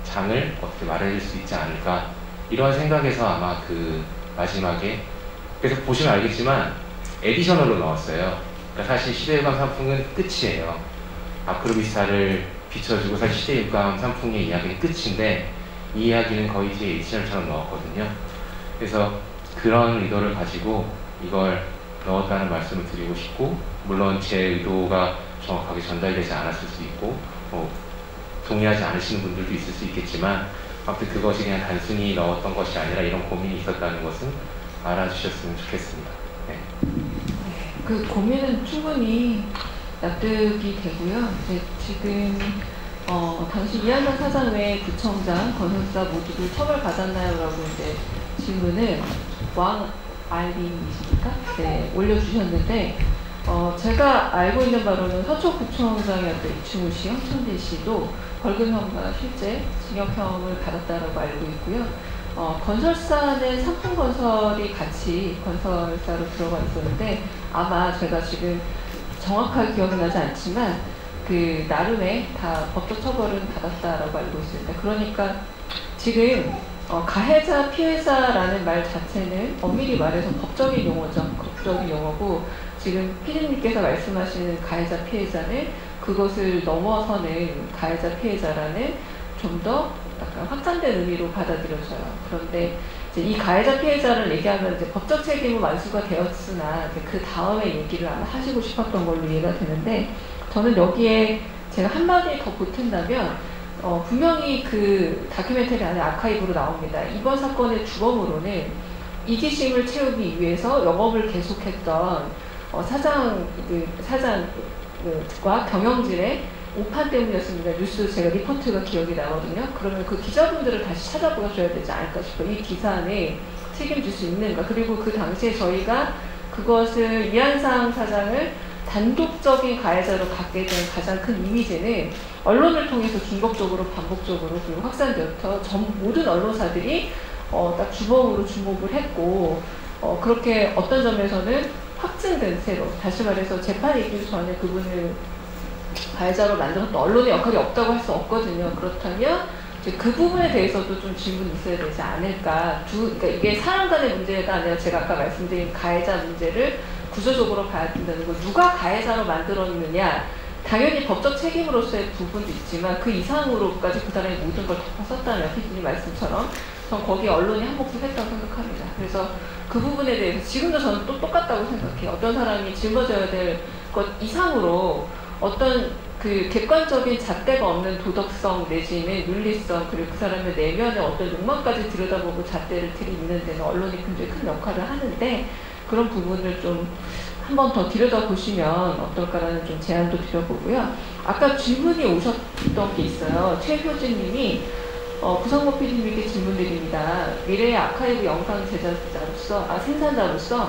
장을 어떻게 마련할 수 있지 않을까 이런 생각에서 아마 그 마지막에 그래서 보시면 알겠지만 에디셔널로 넣었어요. 그러니까 사실 시대유감 산풍은 끝이에요. 아크로비스타를 비춰주고 사실 시대유감 산풍의 이야기는 끝인데 이 이야기는 거의 뒤에 에디셔널처럼 넣었거든요. 그래서 그런 의도를 가지고 이걸 넣었다는 말씀을 드리고 싶고 물론 제 의도가 정확하게 전달되지 않았을 수도 있고 동의하지 않으시는 분들도 있을 수 있겠지만 아무튼 그것이 그냥 단순히 넣었던 것이 아니라 이런 고민이 있었다는 것은 알아주셨으면 좋겠습니다. 네. 그 고민은 충분히 납득이 되고요. 이제 지금 당시 이한삼 사장 외 구청장, 건설사 모두들 처벌받았나요? 라고 이제 질문을 왕알림이십니까? 네, 올려주셨는데 제가 알고 있는 바로는 서초구청장이었던 이충우 씨, 황천대 씨도 벌금형과 실제 징역형을 받았다라고 알고 있고요. 건설사는 삼풍건설이 같이 건설사로 들어가 있었는데 아마 제가 지금 정확하게 기억은 나지 않지만 그 나름의 다 법적 처벌은 받았다라고 알고 있습니다. 그러니까 지금 가해자, 피해자라는 말 자체는 엄밀히 말해서 법적인 용어죠. 법적인 용어고 지금 피디님께서 말씀하시는 가해자, 피해자는 그것을 넘어서는 가해자, 피해자라는 좀 더 약간 확장된 의미로 받아들여져요. 그런데 이제 이 가해자, 피해자를 얘기하면 이제 법적 책임은 완수가 되었으나 그 다음에 얘기를 아마 하시고 싶었던 걸로 이해가 되는데 저는 여기에 제가 한마디 더 보탠다면 분명히 그 다큐멘터리 안에 아카이브로 나옵니다. 이번 사건의 주범으로는 이기심을 채우기 위해서 영업을 계속했던 사장과 경영진의 오판 때문이었습니다. 뉴스 제가 리포트가 기억이 나거든요. 그러면 그 기자분들을 다시 찾아보셔야 되지 않을까 싶어요. 이 기사 안에 책임질 수 있는가. 그리고 그 당시에 저희가 그것을 이한삼 사장을 단독적인 가해자로 갖게 된 가장 큰 이미지는 언론을 통해서 중복적으로 반복적으로 그리고 확산되었던 모든 언론사들이 딱 주범으로 주목을 했고 그렇게 어떤 점에서는 확증된 채로 다시 말해서 재판이 있기 전에 그분을 가해자로 만들었던 언론의 역할이 없다고 할 수 없거든요. 그렇다면 이제 그 부분에 대해서도 좀 질문이 있어야 되지 않을까. 그러니까 이게 사람 간의 문제가 아니라 제가 아까 말씀드린 가해자 문제를 구조적으로 봐야 된다는 거. 누가 가해자로 만들었느냐. 당연히 법적 책임으로서의 부분도 있지만 그 이상으로까지 그 사람이 모든 걸 덮어썼다면 피디님 말씀처럼 전 거기에 언론이 한 몫을 했다고 생각합니다. 그래서 그 부분에 대해서 지금도 저는 또 똑같다고 생각해요. 어떤 사람이 짊어져야 될 것 이상으로 어떤 그 객관적인 잣대가 없는 도덕성 내지는 윤리성 그리고 그 사람의 내면의 어떤 욕망까지 들여다보고 잣대를 들이미는 데는 언론이 굉장히 큰 역할을 하는데 그런 부분을 좀 한 번 더 들여다보시면 어떨까라는 좀 제안도 드려보고요. 아까 질문이 오셨던 게 있어요. 최효진님이 구성모 PD님께 질문드립니다. 미래의 아카이브 영상 제작자로서, 생산자로서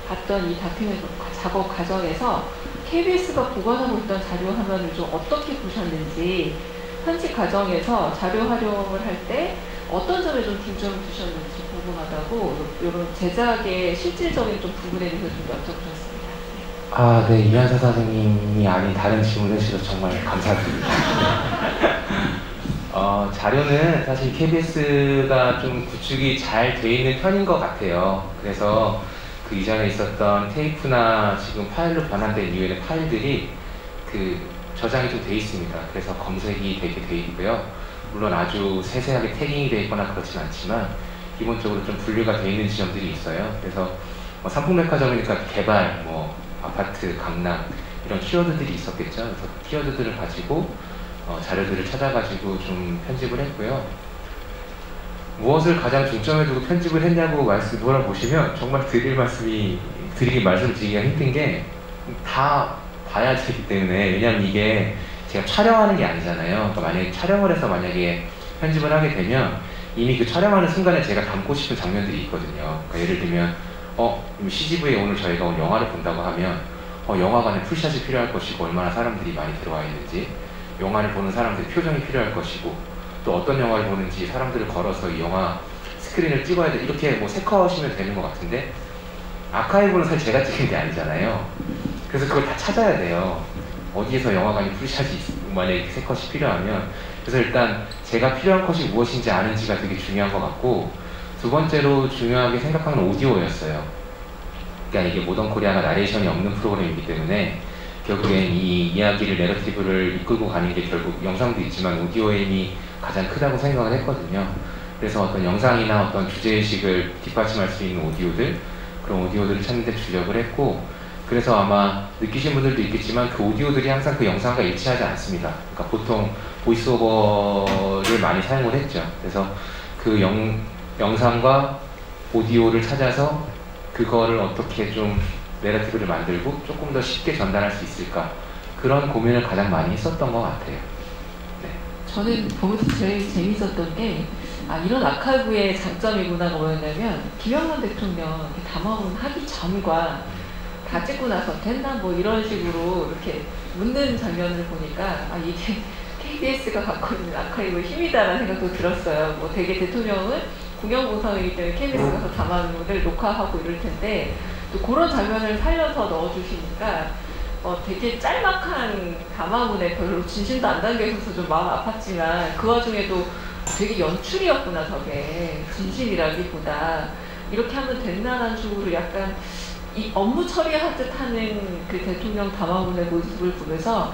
봤던 이 다큐멘터리 작업 과정에서 KBS가 보관하고 있던 자료 화면을 좀 어떻게 보셨는지, 편집 과정에서 자료 활용을 할 때 어떤 점에 좀 중점을 두셨는지 궁금하다고 이런 제작의 실질적인 좀 부분에 대해서 좀 여쭤보셨습니다. 네. 이한사 선생님이 아닌 다른 질문을 해주셔서 정말 감사드립니다. 자료는 사실 KBS가 좀 구축이 잘 돼 있는 편인 것 같아요. 그래서 그 이전에 있었던 테이프나 지금 파일로 변환된 이후에는 파일들이 그 저장이 좀 돼 있습니다. 그래서 검색이 되게 돼 있고요. 물론 아주 세세하게 태깅이 돼 있거나 그렇진 않지만 기본적으로 좀 분류가 돼 있는 지점들이 있어요. 그래서 상품백화점이니까 개발, 아파트, 강남 이런 키워드들이 있었겠죠. 그래서 그 키워드들을 가지고 자료들을 찾아가지고 좀 편집을 했고요. 무엇을 가장 중점에 두고 편집을 했냐고 돌아보시면 정말 드릴 말씀을 드리기가 힘든 게 다 봐야 되기 때문에. 왜냐면 이게 제가 촬영하는 게 아니잖아요. 그러니까 만약에 촬영을 해서 만약에 편집을 하게 되면 이미 그 촬영하는 순간에 제가 담고 싶은 장면들이 있거든요. 그러니까 예를 들면 CGV에 오늘 저희가 오늘 영화를 본다고 하면 영화관에 풀샷이 필요할 것이고 얼마나 사람들이 많이 들어와 있는지, 영화를 보는 사람들의 표정이 필요할 것이고, 또 어떤 영화를 보는지 사람들을 걸어서 이 영화 스크린을 찍어야 돼. 이렇게 세 컷이면 되는 것 같은데 아카이브는 사실 제가 찍은 게 아니잖아요. 그래서 그걸 다 찾아야 돼요. 어디에서 영화관이 풀샷이 만약에 세 컷이 필요하면. 그래서 일단 제가 필요한 컷이 무엇인지 아는지가 되게 중요한 것 같고, 두 번째로 중요하게 생각하는 오디오였어요. 그러니까 이게 모던 코리아가 나레이션이 없는 프로그램이기 때문에 결국엔 이 이야기를, 내러티브를 이끌고 가는 게 결국 영상도 있지만 오디오의 힘이 가장 크다고 생각을 했거든요. 그래서 어떤 영상이나 어떤 주제의식을 뒷받침할 수 있는 오디오들, 그런 오디오들을 찾는 데 주력을 했고, 그래서 아마 느끼신 분들도 있겠지만 그 오디오들이 항상 그 영상과 일치하지 않습니다. 그러니까 보통 보이스오버를 많이 사용을 했죠. 그래서 그 영상과 오디오를 찾아서 그거를 어떻게 좀 내러티브를 만들고 조금 더 쉽게 전달할 수 있을까, 그런 고민을 가장 많이 했었던 것 같아요. 네. 저는 보면서 제일 재밌었던 게 이런 아카이브의 장점이구나가 뭐였냐면, 김영삼 대통령 담화문 하기 전과 다 찍고 나서 됐나 이런 식으로 이렇게 묻는 장면을 보니까 이게 KBS가 갖고 있는 아카이브의 힘이다라는 생각도 들었어요. 되게 대통령은 공영방송이기 때문에 KBS 가서 담화문을 녹화하고 이럴 텐데 또 그런 장면을 살려서 넣어주시니까 되게 짤막한 담화문에 별로 진심도 안 담겨 있어서 좀 마음 아팠지만, 그 와중에도 되게 연출이었구나, 저게 진심이라기보다 이렇게 하면 된다는 식으로 약간 이 업무 처리하듯 하는 그 대통령 담화문의 모습을 보면서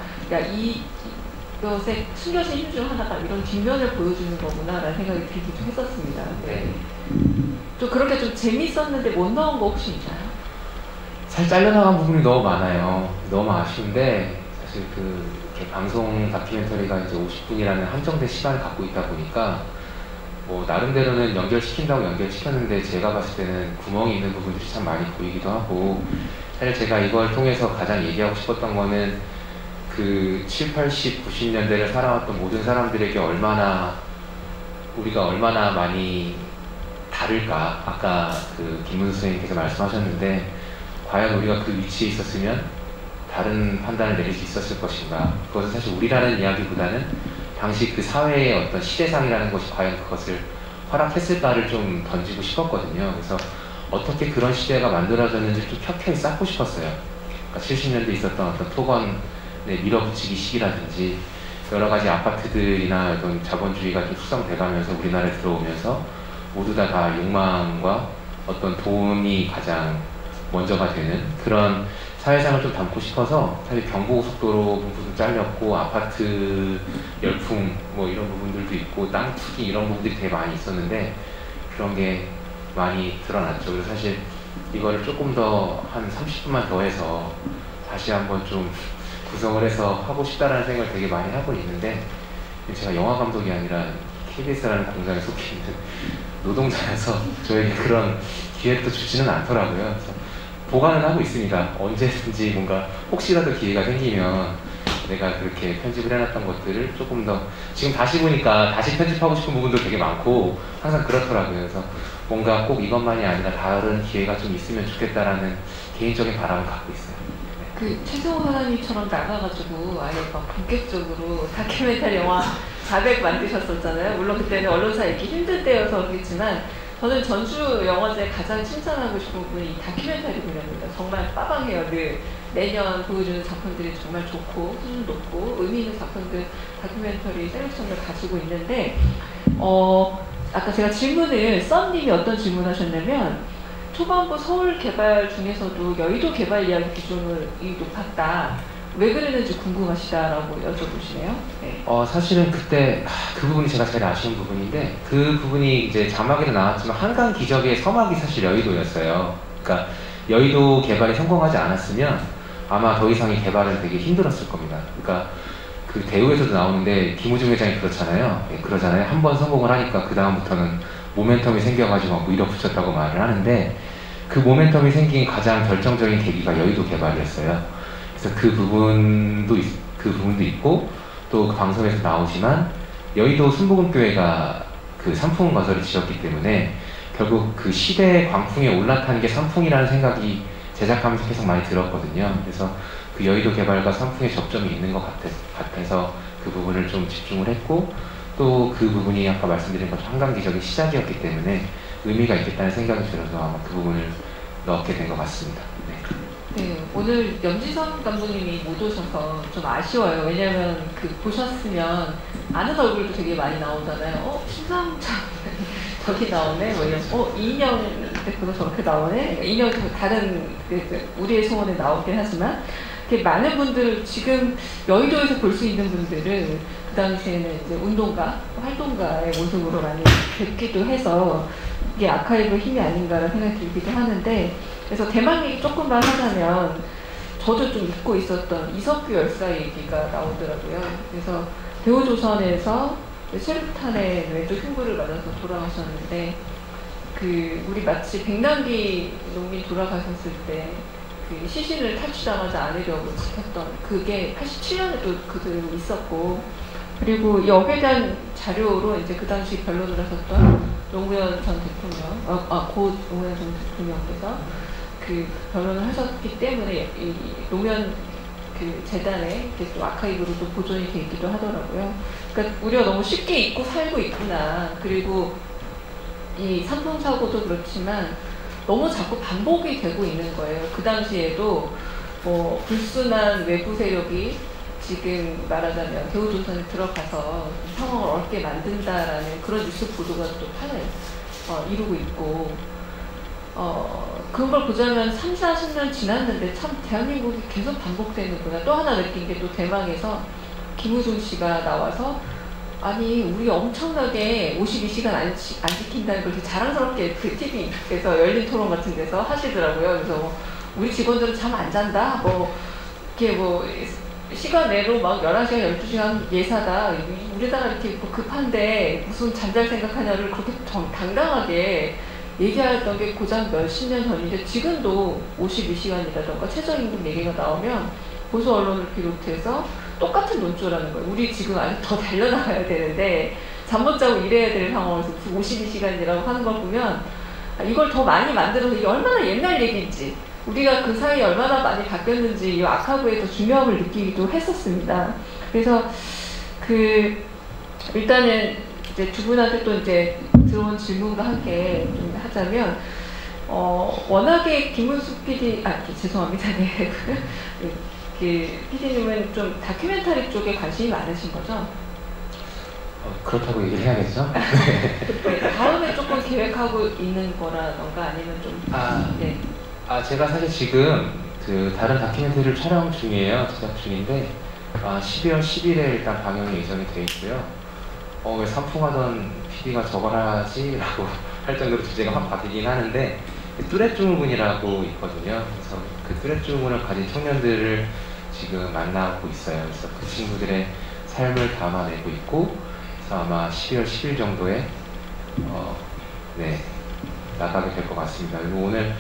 이것에 숨겨진 힘 중 하나가 이런 뒷면을 보여주는 거구나라는 생각이 들기도 했었습니다. 네. 좀 그렇게 좀 재밌었는데 못 넣은 거 혹시 있나요? 사실 잘려나간 부분이 너무 많아요. 너무 아쉬운데, 사실 이렇게 방송 다큐멘터리가 이제 50분이라는 한정된 시간을 갖고 있다 보니까 나름대로는 연결시킨다고 연결시켰는데 제가 봤을 때는 구멍이 있는 부분들이 참 많이 보이기도 하고, 사실 제가 이걸 통해서 가장 얘기하고 싶었던 거는 그 7, 80, 90년대를 살아왔던 모든 사람들에게 우리가 얼마나 많이 다를까. 아까 김문수 선생님께서 말씀하셨는데, 과연 우리가 그 위치에 있었으면 다른 판단을 내릴 수 있었을 것인가. 그것은 사실 우리라는 이야기보다는 당시 그 사회의 어떤 시대상이라는 것이 과연 그것을 허락했을까를 좀 던지고 싶었거든요. 그래서 어떻게 그런 시대가 만들어졌는지 좀 켜켜이 쌓고 싶었어요. 그러니까 70년대 있었던 어떤 토건의 밀어붙이기 시기라든지, 여러 가지 아파트들이나 어떤 자본주의가 좀 숙성돼가면서 우리나라에 들어오면서 모두 다 욕망과 어떤 돈이 가장 먼저가 되는 그런 사회상을 좀 담고 싶어서, 사실 경부고속도로 부분도 잘렸고, 아파트 열풍 이런 부분들도 있고, 땅 투기 이런 부분들이 되게 많이 있었는데 그런 게 많이 드러났죠. 그래서 사실 이거를 조금 더 한 30분만 더 해서 다시 한번 좀 구성을 해서 하고 싶다라는 생각을 되게 많이 하고 있는데, 제가 영화 감독이 아니라 KBS라는 공장에 속해 있는 노동자여서 저에게 그런 기회도 주지는 않더라고요. 그래서 보관은 하고 있습니다. 언제든지 뭔가 혹시라도 기회가 생기면 내가 그렇게 편집을 해놨던 것들을 조금 더, 지금 다시 보니까 다시 편집하고 싶은 부분도 되게 많고 항상 그렇더라고요. 그래서 뭔가 꼭 이것만이 아니라 다른 기회가 좀 있으면 좋겠다라는 개인적인 바람을 갖고 있어요. 그 최승호 사장님처럼 나가가지고 아예 본격적으로 다큐멘터리 영화 400 만드셨었잖아요. 물론 그때는 언론사 읽기 힘들 때여서 그렇지만 저는 전주 영화제 가장 칭찬하고 싶은 부분이 이 다큐멘터리 분야입니다. 정말 빠방해요. 늘 매년 보여주는 작품들이 정말 좋고 수준 높고 의미 있는 작품들 다큐멘터리 셀렉션을 가지고 있는데 아까 제가 질문을 썬님이 어떤 질문을 하셨냐면 초반부 서울 개발 중에서도 여의도 개발 이야기 비중이 높았다. 왜 그랬는지 궁금하시다라고 여쭤보시네요. 네. 사실은 그때 그 부분이 제가 제일 아쉬운 부분인데 그 부분이 이제 자막에도 나왔지만 한강 기적의 서막이 사실 여의도였어요. 그러니까 여의도 개발이 성공하지 않았으면 아마 더 이상의 개발은 되게 힘들었을 겁니다. 그러니까 그 대우에서도 나오는데 김우중 회장이 그렇잖아요. 예, 그러잖아요. 한 번 성공을 하니까 그 다음부터는 모멘텀이 생겨가지고 막 밀어붙였다고 말을 하는데 그 모멘텀이 생긴 가장 결정적인 계기가 여의도 개발이었어요. 그래서 그 부분도 있고 또 그 방송에서 나오지만 여의도 순복음교회가 그 삼풍 건설을 지었기 때문에 결국 그 시대의 광풍에 올라타는 게 삼풍이라는 생각이 제작하면서 계속 많이 들었거든요. 그래서 그 여의도 개발과 삼풍의 접점이 있는 것 같아서 그 부분을 좀 집중을 했고 또 그 부분이 아까 말씀드린 것처럼 한강 기적의 시작이었기 때문에 의미가 있겠다는 생각이 들어서 아마 그 부분을 넣게 된 것 같습니다. 네, 오늘 염지성 감독님이 못 오셔서 좀 아쉬워요. 왜냐면 그 보셨으면 아는 얼굴도 되게 많이 나오잖아요. 심상정 저기 나오네. 뭐 이런. 이인영 대표도 저렇게 나오네. 이인영 대표 다른 우리의 소원에 나오긴 하지만 이렇게 많은 분들 지금 여의도에서 볼 수 있는 분들은 그 당시에는 이제 운동가, 활동가의 모습으로 많이 뵙기도 해서 이게 아카이브 힘이 아닌가라는 생각이 들기도 하는데 그래서 대만 얘기 조금만 하자면 저도 좀 잊고 있었던 이석규 열사 얘기가 나오더라고요. 그래서 대우조선에서 체류탄에 뇌도 흉부를 맞아서 돌아가셨는데 우리 마치 백남기 농민 돌아가셨을 때 그 시신을 탈취당하지 않으려고 지켰던 그게 87년에도 그대로 있었고 그리고 여기에 대한 자료로 이제 그 당시 변론을 하셨던 노무현 전 대통령, 고 노무현 전 대통령께서 그 변론을 하셨기 때문에 이 노무현 그 재단에 이렇게 또 아카이브로 또 보존이 돼 있기도 하더라고요. 그러니까 우리가 너무 쉽게 잊고 살고 있구나. 그리고 이 삼풍 사고도 그렇지만 너무 자꾸 반복이 되고 있는 거예요. 그 당시에도 뭐 불순한 외부 세력이 지금 말하자면 대우조선에 들어가서 상황을 어렵게 만든다라는 그런 뉴스 보도가 또 판을 이루고 있고 그런 걸 보자면 3, 40년 지났는데 참 대한민국이 계속 반복되는구나. 또 하나 느낀 게 또 대망에서 김우중 씨가 나와서 아니 우리 엄청나게 52시간 안 지킨다는 걸 자랑스럽게 그 TV에서 열린 토론 같은 데서 하시더라고요. 그래서 뭐 우리 직원들은 잠 안 잔다. 뭐 이렇게 뭐 시간 내로 막 11시간, 12시간 예사다. 우리나라 이렇게 급한데 무슨 잠잘 생각하냐를 그렇게 당당하게 얘기하였던 게 고작 몇십 년 전인데 지금도 52시간이라던가 최저임금 얘기가 나오면 보수 언론을 비롯해서 똑같은 논조라는 거예요. 우리 지금 아직 더 달려나가야 되는데 잠 못 자고 일해야 될 상황에서 52시간이라고 하는 걸 보면 이걸 더 많이 만들어서 이게 얼마나 옛날 얘기인지 우리가 그 사이에 얼마나 많이 바뀌었는지 이 아카브의 더 중요함을 느끼기도 했었습니다. 그래서 일단은 이제 두 분한테 또 이제 들어온 질문과 함께 좀 하자면 워낙에 김은숙 PD 죄송합니다. 네. PD님은 좀 다큐멘터리 쪽에 관심이 많으신 거죠? 그렇다고 얘기를 해야겠죠? 네. 다음에 조금 계획하고 있는 거라던가 아니면 좀 네. 제가 사실 지금 다른 다큐멘터리를 촬영 중이에요. 제작 중인데 12월 10일에 일단 방영이 예정이 돼 있고요. 왜 삼풍하던 PD가 저걸 하지? 라고 할 정도로 주제가 확 바뀌긴 하는데 뚜렛 증후군이라고 있거든요. 그래서 그 뚜렛 증후군을 가진 청년들을 지금 만나고 있어요. 그래서 그 친구들의 삶을 담아내고 있고 그래서 아마 12월 10일 정도에 나가게 될 것 같습니다. 그리고 오늘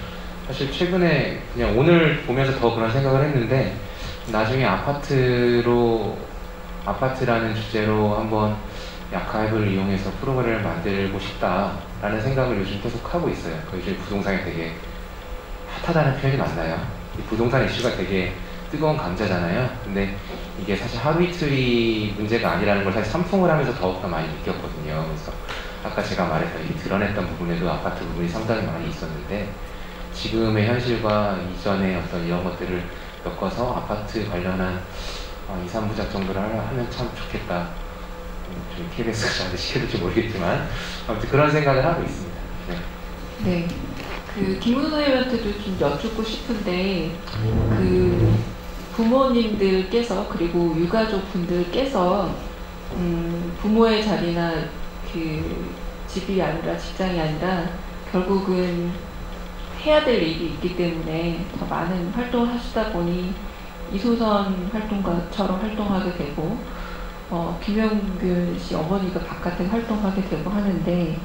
사실 최근에 그냥 오늘 보면서 더 그런 생각을 했는데 나중에 아파트라는 주제로 한번 아카이브를 이용해서 프로그램을 만들고 싶다라는 생각을 요즘 계속 하고 있어요. 요즘 부동산이 되게 핫하다는 표현이 맞나요? 이 부동산 이슈가 되게 뜨거운 감자잖아요. 근데 이게 사실 하루 이틀이 문제가 아니라는 걸 사실 삼풍을 하면서 더욱더 많이 느꼈거든요. 그래서 아까 제가 말했던 이렇게 드러냈던 부분에도 아파트 부분이 상당히 많이 있었는데 지금의 현실과 이전의 어떤 이런 것들을 엮어서 아파트 관련한 2, 3부작 정도를 하면 참 좋겠다. 좀 KBS가 저한테 시켜줄지 모르겠지만 아무튼 그런 생각을 하고 있습니다. 네. 네. 그 김문호 선생님한테도 좀 여쭙고 싶은데 그 부모님들께서 그리고 유가족 분들께서 부모의 자리나 그 집이 아니라 직장이 아니라 결국은 해야 될 일이 있기 때문에 더 많은 활동을 하시다 보니 이소선 활동가처럼 활동하게 되고 김영균 씨 어머니가 바깥에 활동하게 되고 하는데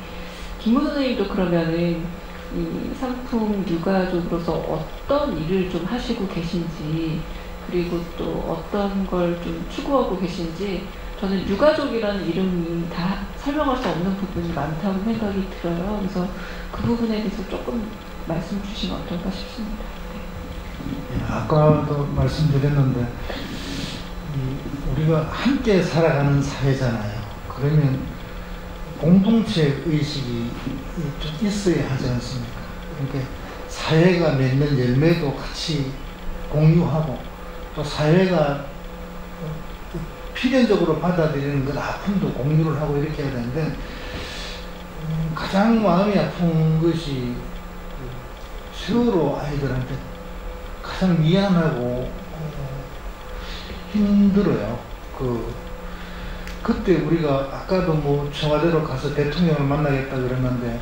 김문호 선생님도 그러면은 이 삼풍 유가족으로서 어떤 일을 좀 하시고 계신지 그리고 또 어떤 걸 좀 추구하고 계신지 저는 유가족이라는 이름이 다 설명할 수 없는 부분이 많다고 생각이 들어요. 그래서 그 부분에 대해서 조금 말씀 주시면 어떨까 싶습니다. 네. 아까도 말씀드렸는데 우리가 함께 살아가는 사회잖아요. 그러면 공동체 의식이 좀 있어야 하지 않습니까? 그러니까 사회가 맺는 열매도 같이 공유하고 또 사회가 필연적으로 받아들이는 그 아픔도 공유를 하고 이렇게 해야 되는데 가장 마음이 아픈 것이 세월호 아이들한테 가장 미안하고 힘들어요. 그때 우리가 아까도 뭐 청와대로 가서 대통령을 만나겠다 그랬는데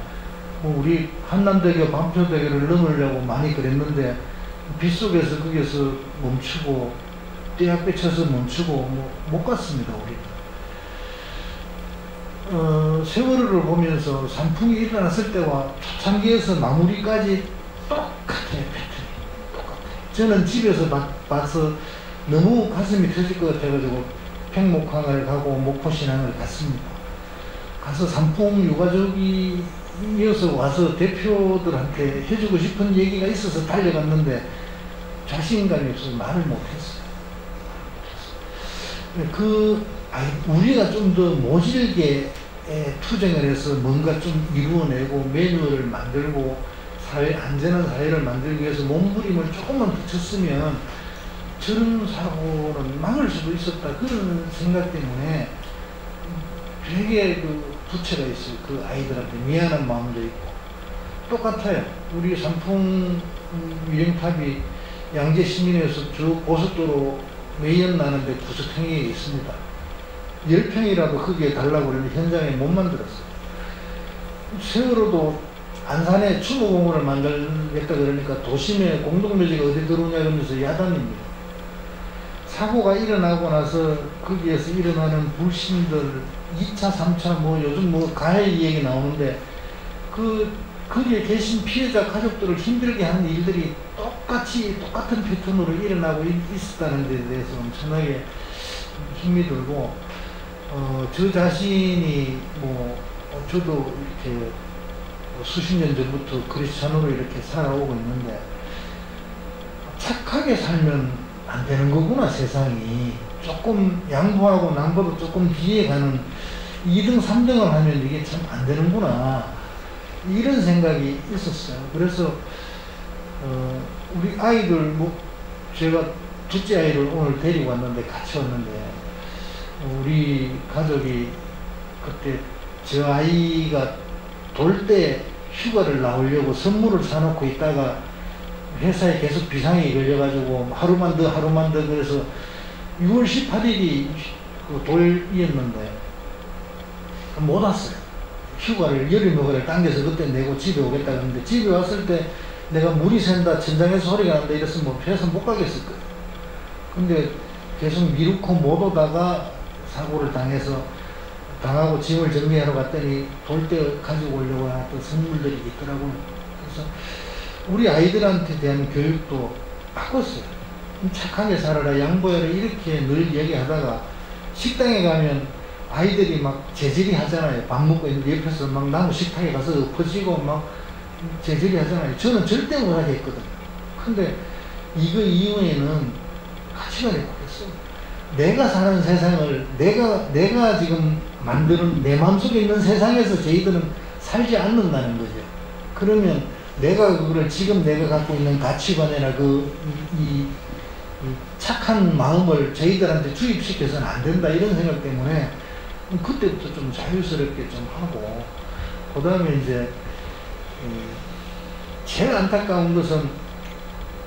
우리 한남대교 반표대교를 넘으려고 많이 그랬는데 빗속에서 거기서 멈추고 떼약 빼쳐서 멈추고 못 갔습니다. 우리 세월호를 보면서 산풍이 일어났을 때와 초창기에서 마무리까지 똑같아요. 패턴이 똑같아요. 저는 집에서 봐서 너무 가슴이 터질 것 같아가지고 팽목항을 가고 목포신항을 갔습니다. 가서 삼풍 유가족이 이어서 와서 대표들한테 해주고 싶은 얘기가 있어서 달려갔는데 자신감이 없어서 말을 못했어요. 우리가 좀 더 모질게 투쟁을 해서 뭔가 좀 이루어내고 매뉴얼을 만들고 안전한 사회를 만들기 위해서 몸부림을 조금만 붙였으면 저런 사고는 막을 수도 있었다. 그런 생각 때문에 되게 부채가 있어요. 그 아이들한테 미안한 마음도 있고. 똑같아요. 우리 삼풍 위령탑이 양재 시민에서 쭉 고속도로 매연 나는데 구석탱이에 있습니다. 10평이라도 크게 달라고 그러면 현장에 못 만들었어요. 세월호도 안산에 추모공원을 만들겠다 그러니까 도심에 공동묘지가 어디 들어오냐 그러면서 야단입니다. 사고가 일어나고 나서 거기에서 일어나는 불신들 2차, 3차 요즘 가해 얘기 나오는데 거기에 계신 피해자 가족들을 힘들게 하는 일들이 똑같은 패턴으로 일어나고 있었다는 데 대해서 엄청나게 힘이 들고 저 자신이 저도 이렇게 수십 년 전부터 크리스찬으로 이렇게 살아오고 있는데 착하게 살면 안 되는 거구나. 세상이 조금 양보하고 남보다 조금 뒤에 가는 2등 3등을 하면 이게 참 안 되는구나 이런 생각이 있었어요. 그래서 우리 아이들 제가 둘째 아이를 오늘 데리고 왔는데 같이 왔는데 우리 가족이 그때 저 아이가 돌 때 휴가를 나오려고 선물을 사놓고 있다가 회사에 계속 비상이 걸려가지고 하루만 더 그래서 6월 18일이 그 돌이었는데 못 왔어요. 휴가를 열흘 당겨서 그때 내고 집에 오겠다 그랬는데 집에 왔을 때 내가 물이 샌다 천장에서 소리가 난다 이랬으면 회사 못 가겠을 거예요. 근데 계속 미루고 못 오다가 사고를 당하고 짐을 정리하러 갔더니 돌 때 가지고 오려고 했던 선물들이 있더라고요. 그래서 우리 아이들한테 대한 교육도 바꿨어요. 착하게 살아라, 양보해라 이렇게 늘 얘기하다가 식당에 가면 아이들이 막 재질이 하잖아요. 밥 먹고 있는데 옆에서 막 나무 식탁에 가서 엎어지고 막 재질이 하잖아요. 저는 절대 못하게 했거든요. 근데 이거 이후에는 가치관이 바뀌었어요. 내가 사는 세상을 내가 지금 만드는 내 마음속에 있는 세상에서 저희들은 살지 않는다는 거죠. 그러면 내가 그거를 지금 내가 갖고 있는 가치관이나 이 착한 마음을 저희들한테 주입시켜서는 안 된다 이런 생각 때문에 그때부터 좀 자유스럽게 좀 하고, 그 다음에 이제 제일 안타까운 것은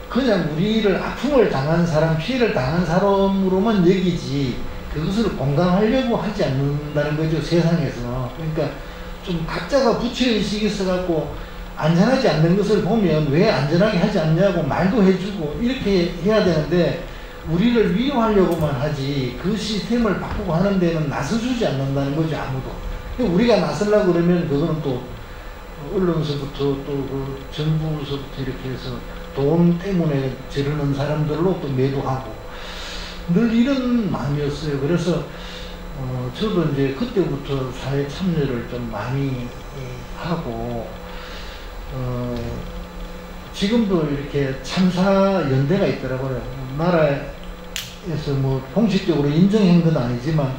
그냥 우리를 아픔을 당한 사람, 피해를 당한 사람으로만 여기지 그것을 공감하려고 하지 않는다는 거죠, 세상에서. 그러니까 좀 각자가 부채의식이 있어갖고 안전하지 않는 것을 보면 왜 안전하게 하지 않냐고 말도 해주고 이렇게 해야 되는데, 우리를 위로하려고만 하지 그 시스템을 바꾸고 하는 데는 나서주지 않는다는 거죠, 아무도. 우리가 나서려고 그러면 그거는 또 언론서부터 또 그 정부서부터 이렇게 해서 돈 때문에 저러는 사람들로 또 매도하고 늘 이런 마음이었어요. 그래서 저도 이제 그때부터 사회 참여를 좀 많이 하고, 지금도 이렇게 참사연대가 있더라고요. 나라에서 뭐 공식적으로 인정한 건 아니지만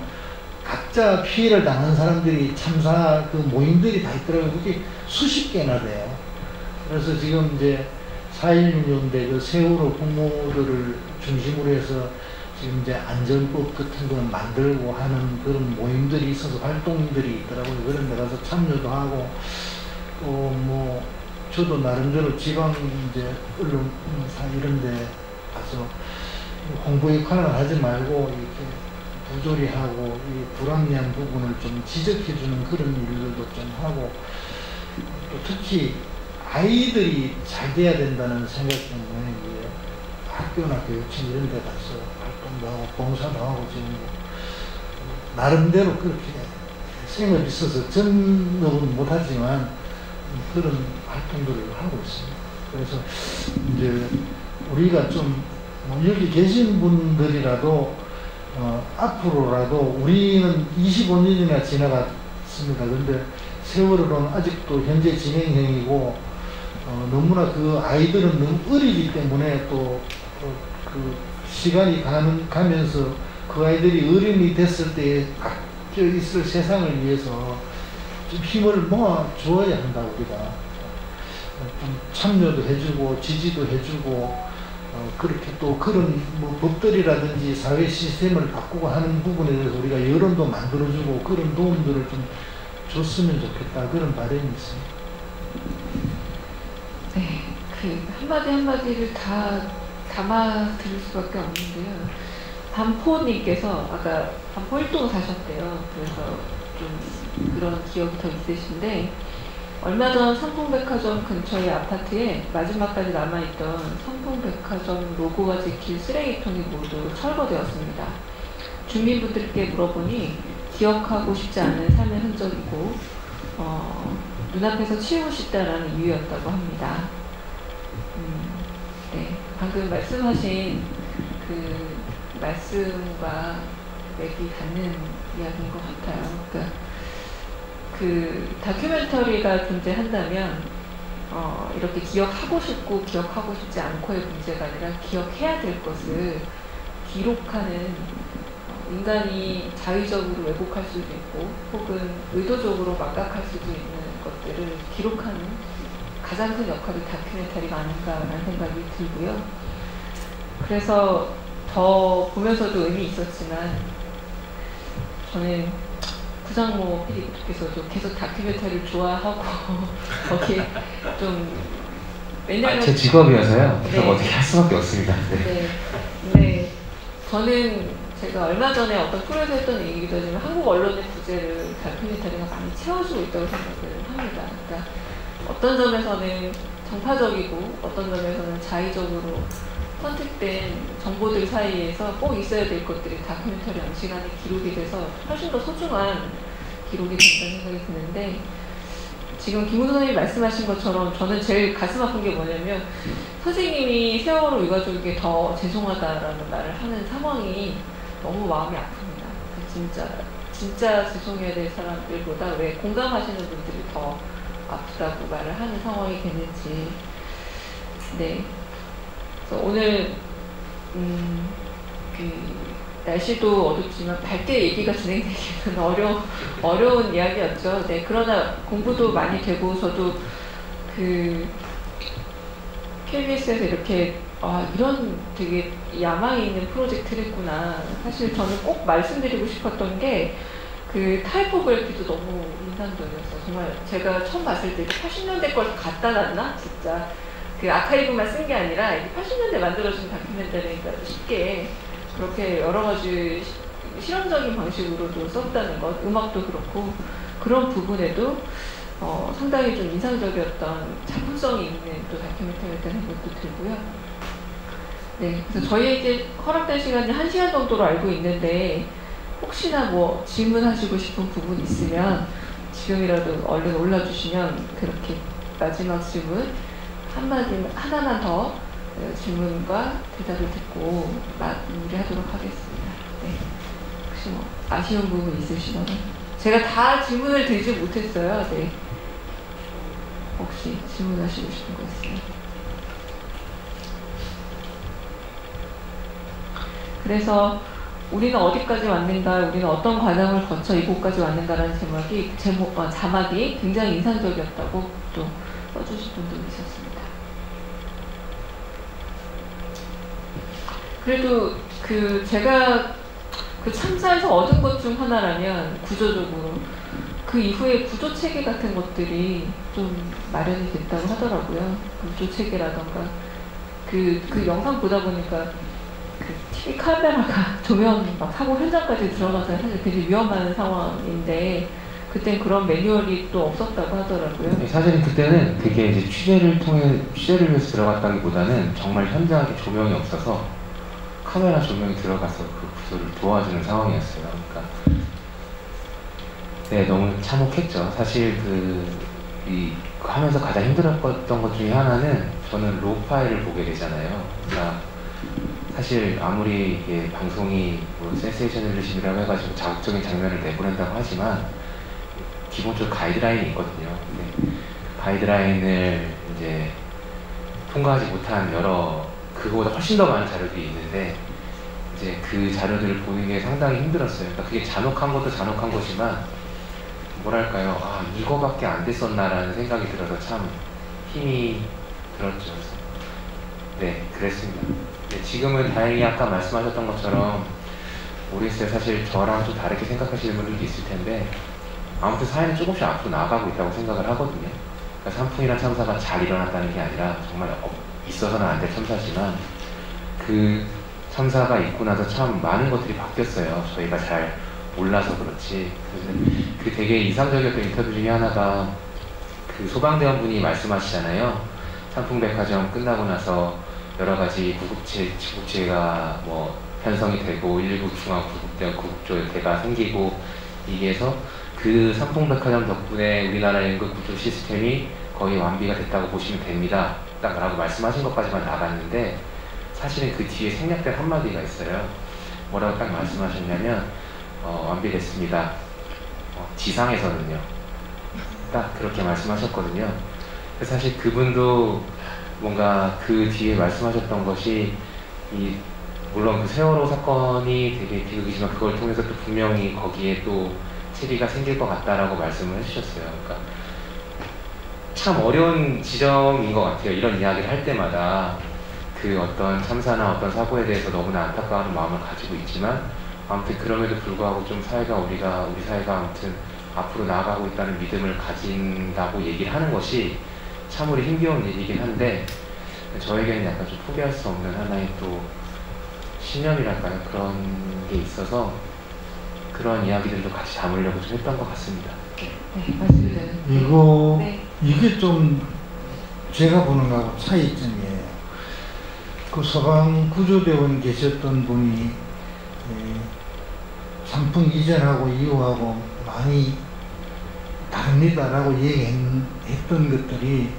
각자 피해를 당한 사람들이 참사 그 모임들이 다 있더라고요. 그게 수십 개나 돼요. 그래서 지금 이제 4.16연대 그 세월호 부모들을 중심으로 해서 지금 이제 안전법 같은 걸 만들고 하는 그런 모임들이 있어서 활동들이 있더라고요. 그런 데 가서 참여도 하고, 또 뭐 저도 나름대로 지방 이제 언론사 이런 데 가서 홍보 역할을 하지 말고 이렇게 부조리 하고 이 불합리한 부분을 좀 지적해주는 그런 일들도 좀 하고, 또 특히 아이들이 잘 돼야 된다는 생각 때문에 이제 학교나 교육청 이런 데 가서 활동도 하고 봉사도 하고 지금 나름대로 그렇게 생업이 있어서 전업은 못하지만 그런 활동들을 하고 있습니다. 그래서 이제 우리가 좀 여기 계신 분들이라도 앞으로라도 우리는 25년이나 지나갔습니다. 근데 세월호는 아직도 현재 진행형이고 너무나 그 아이들은 너무 어리기 때문에 또 그 시간이 가면서 그 아이들이 어른이 됐을 때 갖춰 있을 세상을 위해서 좀 힘을 모아 주어야 한다. 우리가 좀 참여도 해주고 지지도 해주고 그렇게 또 그런 뭐 법들이라든지 사회 시스템을 바꾸고 하는 부분에 대해서 우리가 여론도 만들어주고 그런 도움들을 좀 줬으면 좋겠다, 그런 바람이 있습니다. 네, 그 한마디 한마디를 다 담아 들을 수밖에 없는데요. 반포님께서 아까 반포 1동 사셨대요. 그래서 좀 그런 기억이 더 있으신데, 얼마 전 삼풍백화점 근처의 아파트에 마지막까지 남아있던 삼풍백화점 로고가 찍힌 쓰레기통이 모두 철거되었습니다. 주민분들께 물어보니 기억하고 싶지 않은 삶의 흔적이고 눈앞에서 치우고 싶다라는 이유였다고 합니다. 네, 방금 말씀하신 그 말씀과 맥이 닿는 이야기인 것 같아요. 그러니까 그 다큐멘터리가 존재한다면 이렇게 기억하고 싶고 기억하고 싶지 않고의 문제가 아니라 기억해야 될 것을 기록하는, 인간이 자의적으로 왜곡할 수도 있고 혹은 의도적으로 막각할 수도 있는 것들을 기록하는 가장 큰 역할이 다큐멘터리가 아닌가라는 생각이 들고요. 그래서 더 보면서도 의미 있었지만, 저는 구상모 PD께서도 계속 다큐멘터리를 좋아하고 거기에 좀 왜냐면 제 직업이어서요. 그래서 네. 어떻게 할 수밖에 없습니다. 네. 네. 저는 제가 얼마 전에 어떤 프로에서 했던 얘기기도 하지만 한국 언론의 부재를 다큐멘터리가 많이 채워주고 있다고 생각을 합니다. 그러니까 어떤 점에서는 정파적이고 어떤 점에서는 자의적으로 선택된 정보들 사이에서 꼭 있어야 될 것들이 다큐멘터리 시간에 기록이 돼서 훨씬 더 소중한 기록이 된다는 생각이 드는데, 지금 김우선 선생님이 말씀하신 것처럼 저는 제일 가슴 아픈 게 뭐냐면, 선생님이 세월호 유가족에게 더 죄송하다라는 말을 하는 상황이 너무 마음이 아픕니다. 진짜 죄송해야 될 사람들보다 왜 공감하시는 분들이 더 아프다고 말을 하는 상황이 되는지. 네. 그래서 오늘 그 날씨도 어둡지만 밝게 얘기가 진행되기는 어려운 이야기였죠. 네, 그러나 공부도 많이 되고 저도 그 KBS에서 이렇게 이런 되게 야망이 있는 프로젝트를 했구나. 사실 저는 꼭 말씀드리고 싶었던 게 그 타이포그래피도 너무 인상적이었어요. 정말 제가 처음 봤을 때 80년대 걸 갖다 놨나? 진짜 그 아카이브만 쓴 게 아니라 80년대 만들어진 다큐멘터리니까 쉽게 그렇게 여러 가지 실험적인 방식으로도 썼다는 것, 음악도 그렇고 그런 부분에도 상당히 좀 인상적이었던 작품성이 있는 또 다큐멘터리였다는 생각도 들고요. 네, 그래서 저희에게 허락된 시간이 1시간 정도로 알고 있는데 혹시나 뭐 질문하시고 싶은 부분 있으면 지금이라도 얼른 올려주시면 그렇게 마지막 질문 하나만 더 질문과 대답을 듣고 마무리하도록 하겠습니다. 네. 혹시 뭐 아쉬운 부분 있으시면 제가 다 질문을 드리지 못했어요. 네. 혹시 질문하시고 싶은 거 있으면. 그래서 우리는 어디까지 왔는가, 우리는 어떤 과정을 거쳐 이곳까지 왔는가라는 자막이 굉장히 인상적이었다고 또 써주신 분들이 있었습니다. 그래도 제가 그 참사에서 얻은 것 중 하나라면 구조적으로 그 이후에 구조 체계 같은 것들이 좀 마련이 됐다고 하더라고요. 구조 체계라던가 그 영상 보다 보니까 그 TV 카메라가 조명 막 사고 현장까지 들어가서 사실 되게 위험한 상황인데 그땐 그런 매뉴얼이 또 없었다고 하더라고요. 네, 사실은 그때는 그게 이제 취재를 위해서 들어갔다기보다는 정말 현장에 조명이 없어서 카메라 조명이 들어가서 그 구조를 도와주는 상황이었어요. 그러니까 네, 너무 참혹했죠. 사실 하면서 가장 힘들었던 것 중에 하나는 저는 로 파일을 보게 되잖아요. 그러니까 사실 아무리 이게 방송이 뭐 센세이셔널리즘이라고 해가지고 자극적인 장면을 내보낸다고 하지만 기본적으로 가이드라인이 있거든요. 근데 그 가이드라인을 이제 통과하지 못한 그거보다 훨씬 더 많은 자료들이 있는데 이제 그 자료들을 보는 게 상당히 힘들었어요. 그러니까 그게 잔혹한 것도 잔혹한 거지만 뭐랄까요, 이거밖에 안 됐었나라는 생각이 들어서 참 힘이 들었죠. 네, 그랬습니다. 네, 지금은 다행히 아까 말씀하셨던 것처럼 모르겠어요. 사실 저랑 좀 다르게 생각하시는 분들도 있을 텐데 아무튼 사회는 조금씩 앞으로 나아가고 있다고 생각을 하거든요. 그러니까 산풍이나 참사가 잘 일어났다는 게 아니라 정말 있어서는 안 될 참사지만 그 참사가 있고 나서 참 많은 것들이 바뀌었어요. 저희가 잘 몰라서 그렇지. 그래서 그 되게 인상적이었던 인터뷰 중에 하나가 그 소방대원분이 말씀하시잖아요. 산풍백화점 끝나고 나서 여러 가지 구급체가 뭐 편성이 되고 일부 중앙 구급조대가 생기고 이게서 그 산풍백화점 덕분에 우리나라 연극 구조 시스템이 거의 완비가 됐다고 보시면 됩니다. 딱 라고 말씀하신 것까지만 나갔는데 사실은 그 뒤에 생략된 한마디가 있어요. 뭐라고 딱 말씀하셨냐면 완비됐습니다. 지상에서는요. 딱 그렇게 말씀하셨거든요. 사실 그분도 뭔가 그 뒤에 말씀하셨던 것이 물론 그 세월호 사건이 되게 비극이지만 그걸 통해서 또 분명히 거기에 또 체리가 생길 것 같다라고 말씀을 해주셨어요. 그러니까 참 어려운 지점인 것 같아요. 이런 이야기를 할 때마다 그 어떤 참사나 어떤 사고에 대해서 너무나 안타까운 마음을 가지고 있지만 아무튼 그럼에도 불구하고 좀 우리 사회가 아무튼 앞으로 나아가고 있다는 믿음을 가진다고 얘기를 하는 것이 참으로 힘겨운 일이긴 한데 저에게는 약간 좀 포기할 수 없는 하나의 또 신념이랄까요? 그런 게 있어서 그런 이야기들도 같이 담으려고 좀 했던 것 같습니다. 네, 맞습니다. 이게 좀 제가 보는 거하고 차이점이에요. 그 소방구조대원 계셨던 분이 산풍 이전하고 이후하고 많이 다릅니다라고 얘기했던 것들이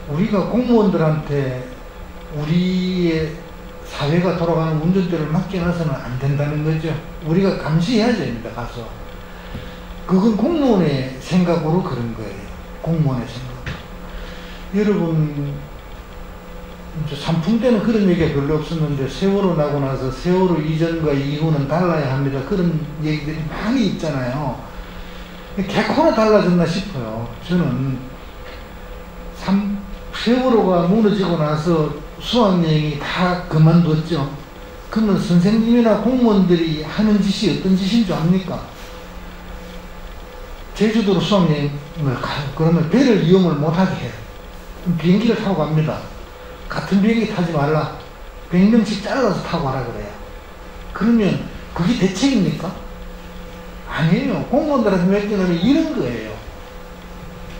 우리가 공무원들한테 우리의 사회가 돌아가는 운전대를 맡겨놔서는 안 된다는 거죠. 우리가 감시해야 됩니다. 가서 그건 공무원의 생각으로 그런 거예요. 공무원의 생각. 여러분 이제 삼풍 때는 그런 얘기가 별로 없었는데 세월호 나고 나서 세월호 이전과 이후는 달라야 합니다. 그런 얘기들이 많이 있잖아요. 개코나 달라졌나 싶어요. 저는 세월호가 무너지고 나서 수학여행이 다 그만뒀죠. 그러면 선생님이나 공무원들이 하는 짓이 어떤 짓인 줄 압니까? 제주도로 수학여행을 가요. 그러면 배를 이용을 못하게 해요. 비행기를 타고 갑니다. 같은 비행기 타지 말라. 100명씩 잘라서 타고 가라 그래요. 그러면 그게 대책입니까? 아니에요. 공무원들한테 맡기는 이런 거예요.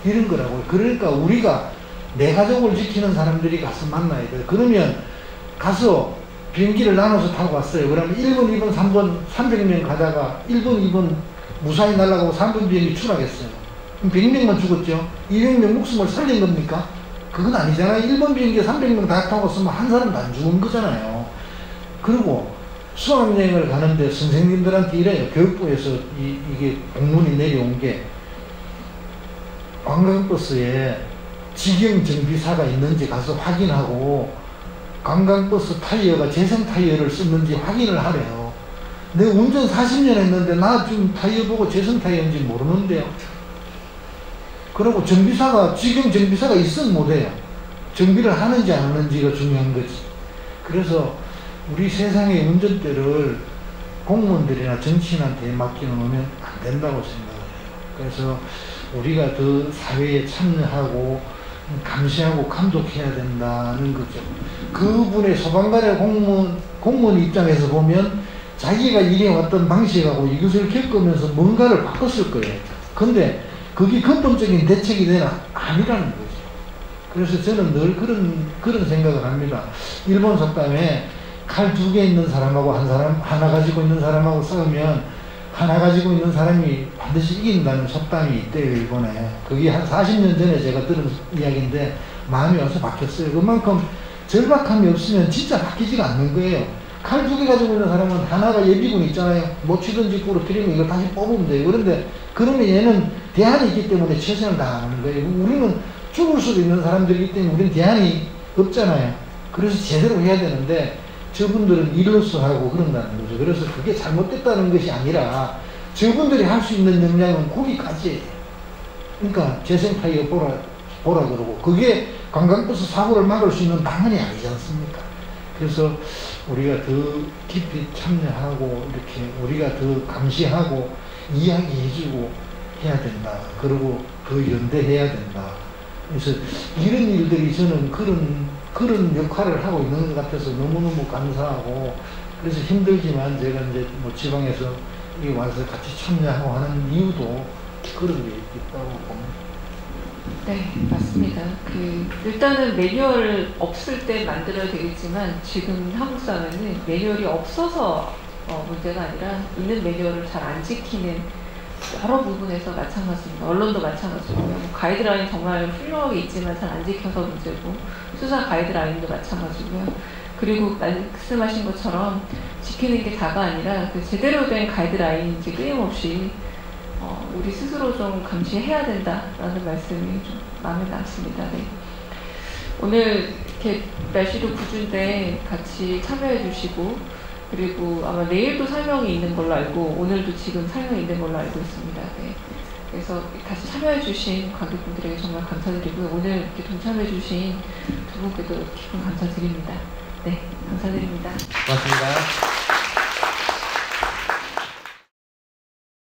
이런 거라고요. 그러니까 우리가 내 가족을 지키는 사람들이 가서 만나야 돼요. 그러면 가서 비행기를 나눠서 타고 왔어요. 그러면 1번, 2번, 3번 300명 가다가 1번, 2번 무사히 날아가고 3번 비행기 추락했어요. 그럼 100명만 죽었죠. 200명 목숨을 살린 겁니까? 그건 아니잖아요. 1번 비행기에 300명 다 타고 왔으면 한 사람도 안 죽은 거잖아요. 그리고 수학여행을 가는데 선생님들한테 이래요. 교육부에서 이게 공문이 내려온 게 관광버스에 직영정비사가 있는지 가서 확인하고 관광버스 타이어가 재생 타이어를 썼는지 확인을 하래요. 내가 운전 40년 했는데 나 지금 타이어 보고 재생 타이어인지 모르는데요. 그리고 정비사가 직영정비사가 있으면 못해요. 정비를 하는지 안 하는지가 중요한 거지. 그래서 우리 세상의 운전대를 공무원들이나 정치인한테 맡겨놓으면 안 된다고 생각해요. 그래서 우리가 더 사회에 참여하고 감시하고 감독해야 된다는 거죠. 그분의 소방관의 공무원 입장에서 보면 자기가 일해왔던 방식하고 이것을 겪으면서 뭔가를 바꿨을 거예요. 근데 그게 근본적인 대책이 되나? 아니라는 거죠. 그래서 저는 늘 그런 생각을 합니다. 일본 속담에 칼 2개 있는 사람하고 하나 가지고 있는 사람하고 싸우면 하나 가지고 있는 사람이 반드시 이긴다는 속담이 있대요, 일본에. 그게 한 40년 전에 제가 들은 이야기인데 마음이 와서 바뀌었어요. 그만큼 절박함이 없으면 진짜 바뀌지가 않는 거예요. 칼 2개 가지고 있는 사람은 하나가 예비군 있잖아요. 못 치든지 부러뜨리면 이걸 다시 뽑으면 돼요. 그런데 그러면 얘는 대안이 있기 때문에 최선을 다하는 거예요. 우리는 죽을 수도 있는 사람들이기 때문에 우리는 대안이 없잖아요. 그래서 제대로 해야 되는데 저분들은 일로서 하고 그런다는 거죠. 그래서 그게 잘못됐다는 것이 아니라 저분들이 할 수 있는 역량은 거기까지예요. 그러니까 재생 타이어 보라 그러고 그게 관광버스 사고를 막을 수 있는 방안이 아니지 않습니까? 그래서 우리가 더 깊이 참여하고 이렇게 우리가 더 감시하고 이야기해주고 해야 된다. 그리고 더 연대해야 된다. 그래서 이런 일들이 저는 그런 역할을 하고 있는 것 같아서 너무너무 감사하고 그래서 힘들지만 제가 이제 뭐 지방에서 여기 와서 같이 참여하고 하는 이유도 그런 게 있다고 봅니다. 네, 맞습니다. 일단은 매뉴얼 없을 때 만들어야 되겠지만 지금 한국 사회는 매뉴얼이 없어서 문제가 아니라 있는 매뉴얼을 잘 안 지키는 여러 부분에서 마찬가지입니다. 언론도 마찬가지고요. 뭐 가이드라인 정말 훌륭하게 있지만 잘 안 지켜서 문제고 수사 가이드라인도 마찬가지고요. 그리고 말씀하신 것처럼 지키는 게 다가 아니라 그 제대로 된 가이드라인인지 끊임없이 우리 스스로 좀 감시해야 된다라는 말씀이 좀 마음에 남습니다. 네. 오늘 이렇게 날씨도 굿인데 같이 참여해 주시고 그리고 아마 내일도 설명이 있는 걸로 알고 오늘도 지금 설명이 있는 걸로 알고 있습니다. 네. 그래서 같이 참여해 주신 관객분들에게 정말 감사드리고요. 오늘 이렇게 동참해 주신 두 분께도 깊은 감사드립니다. 네, 감사드립니다. 고맙습니다.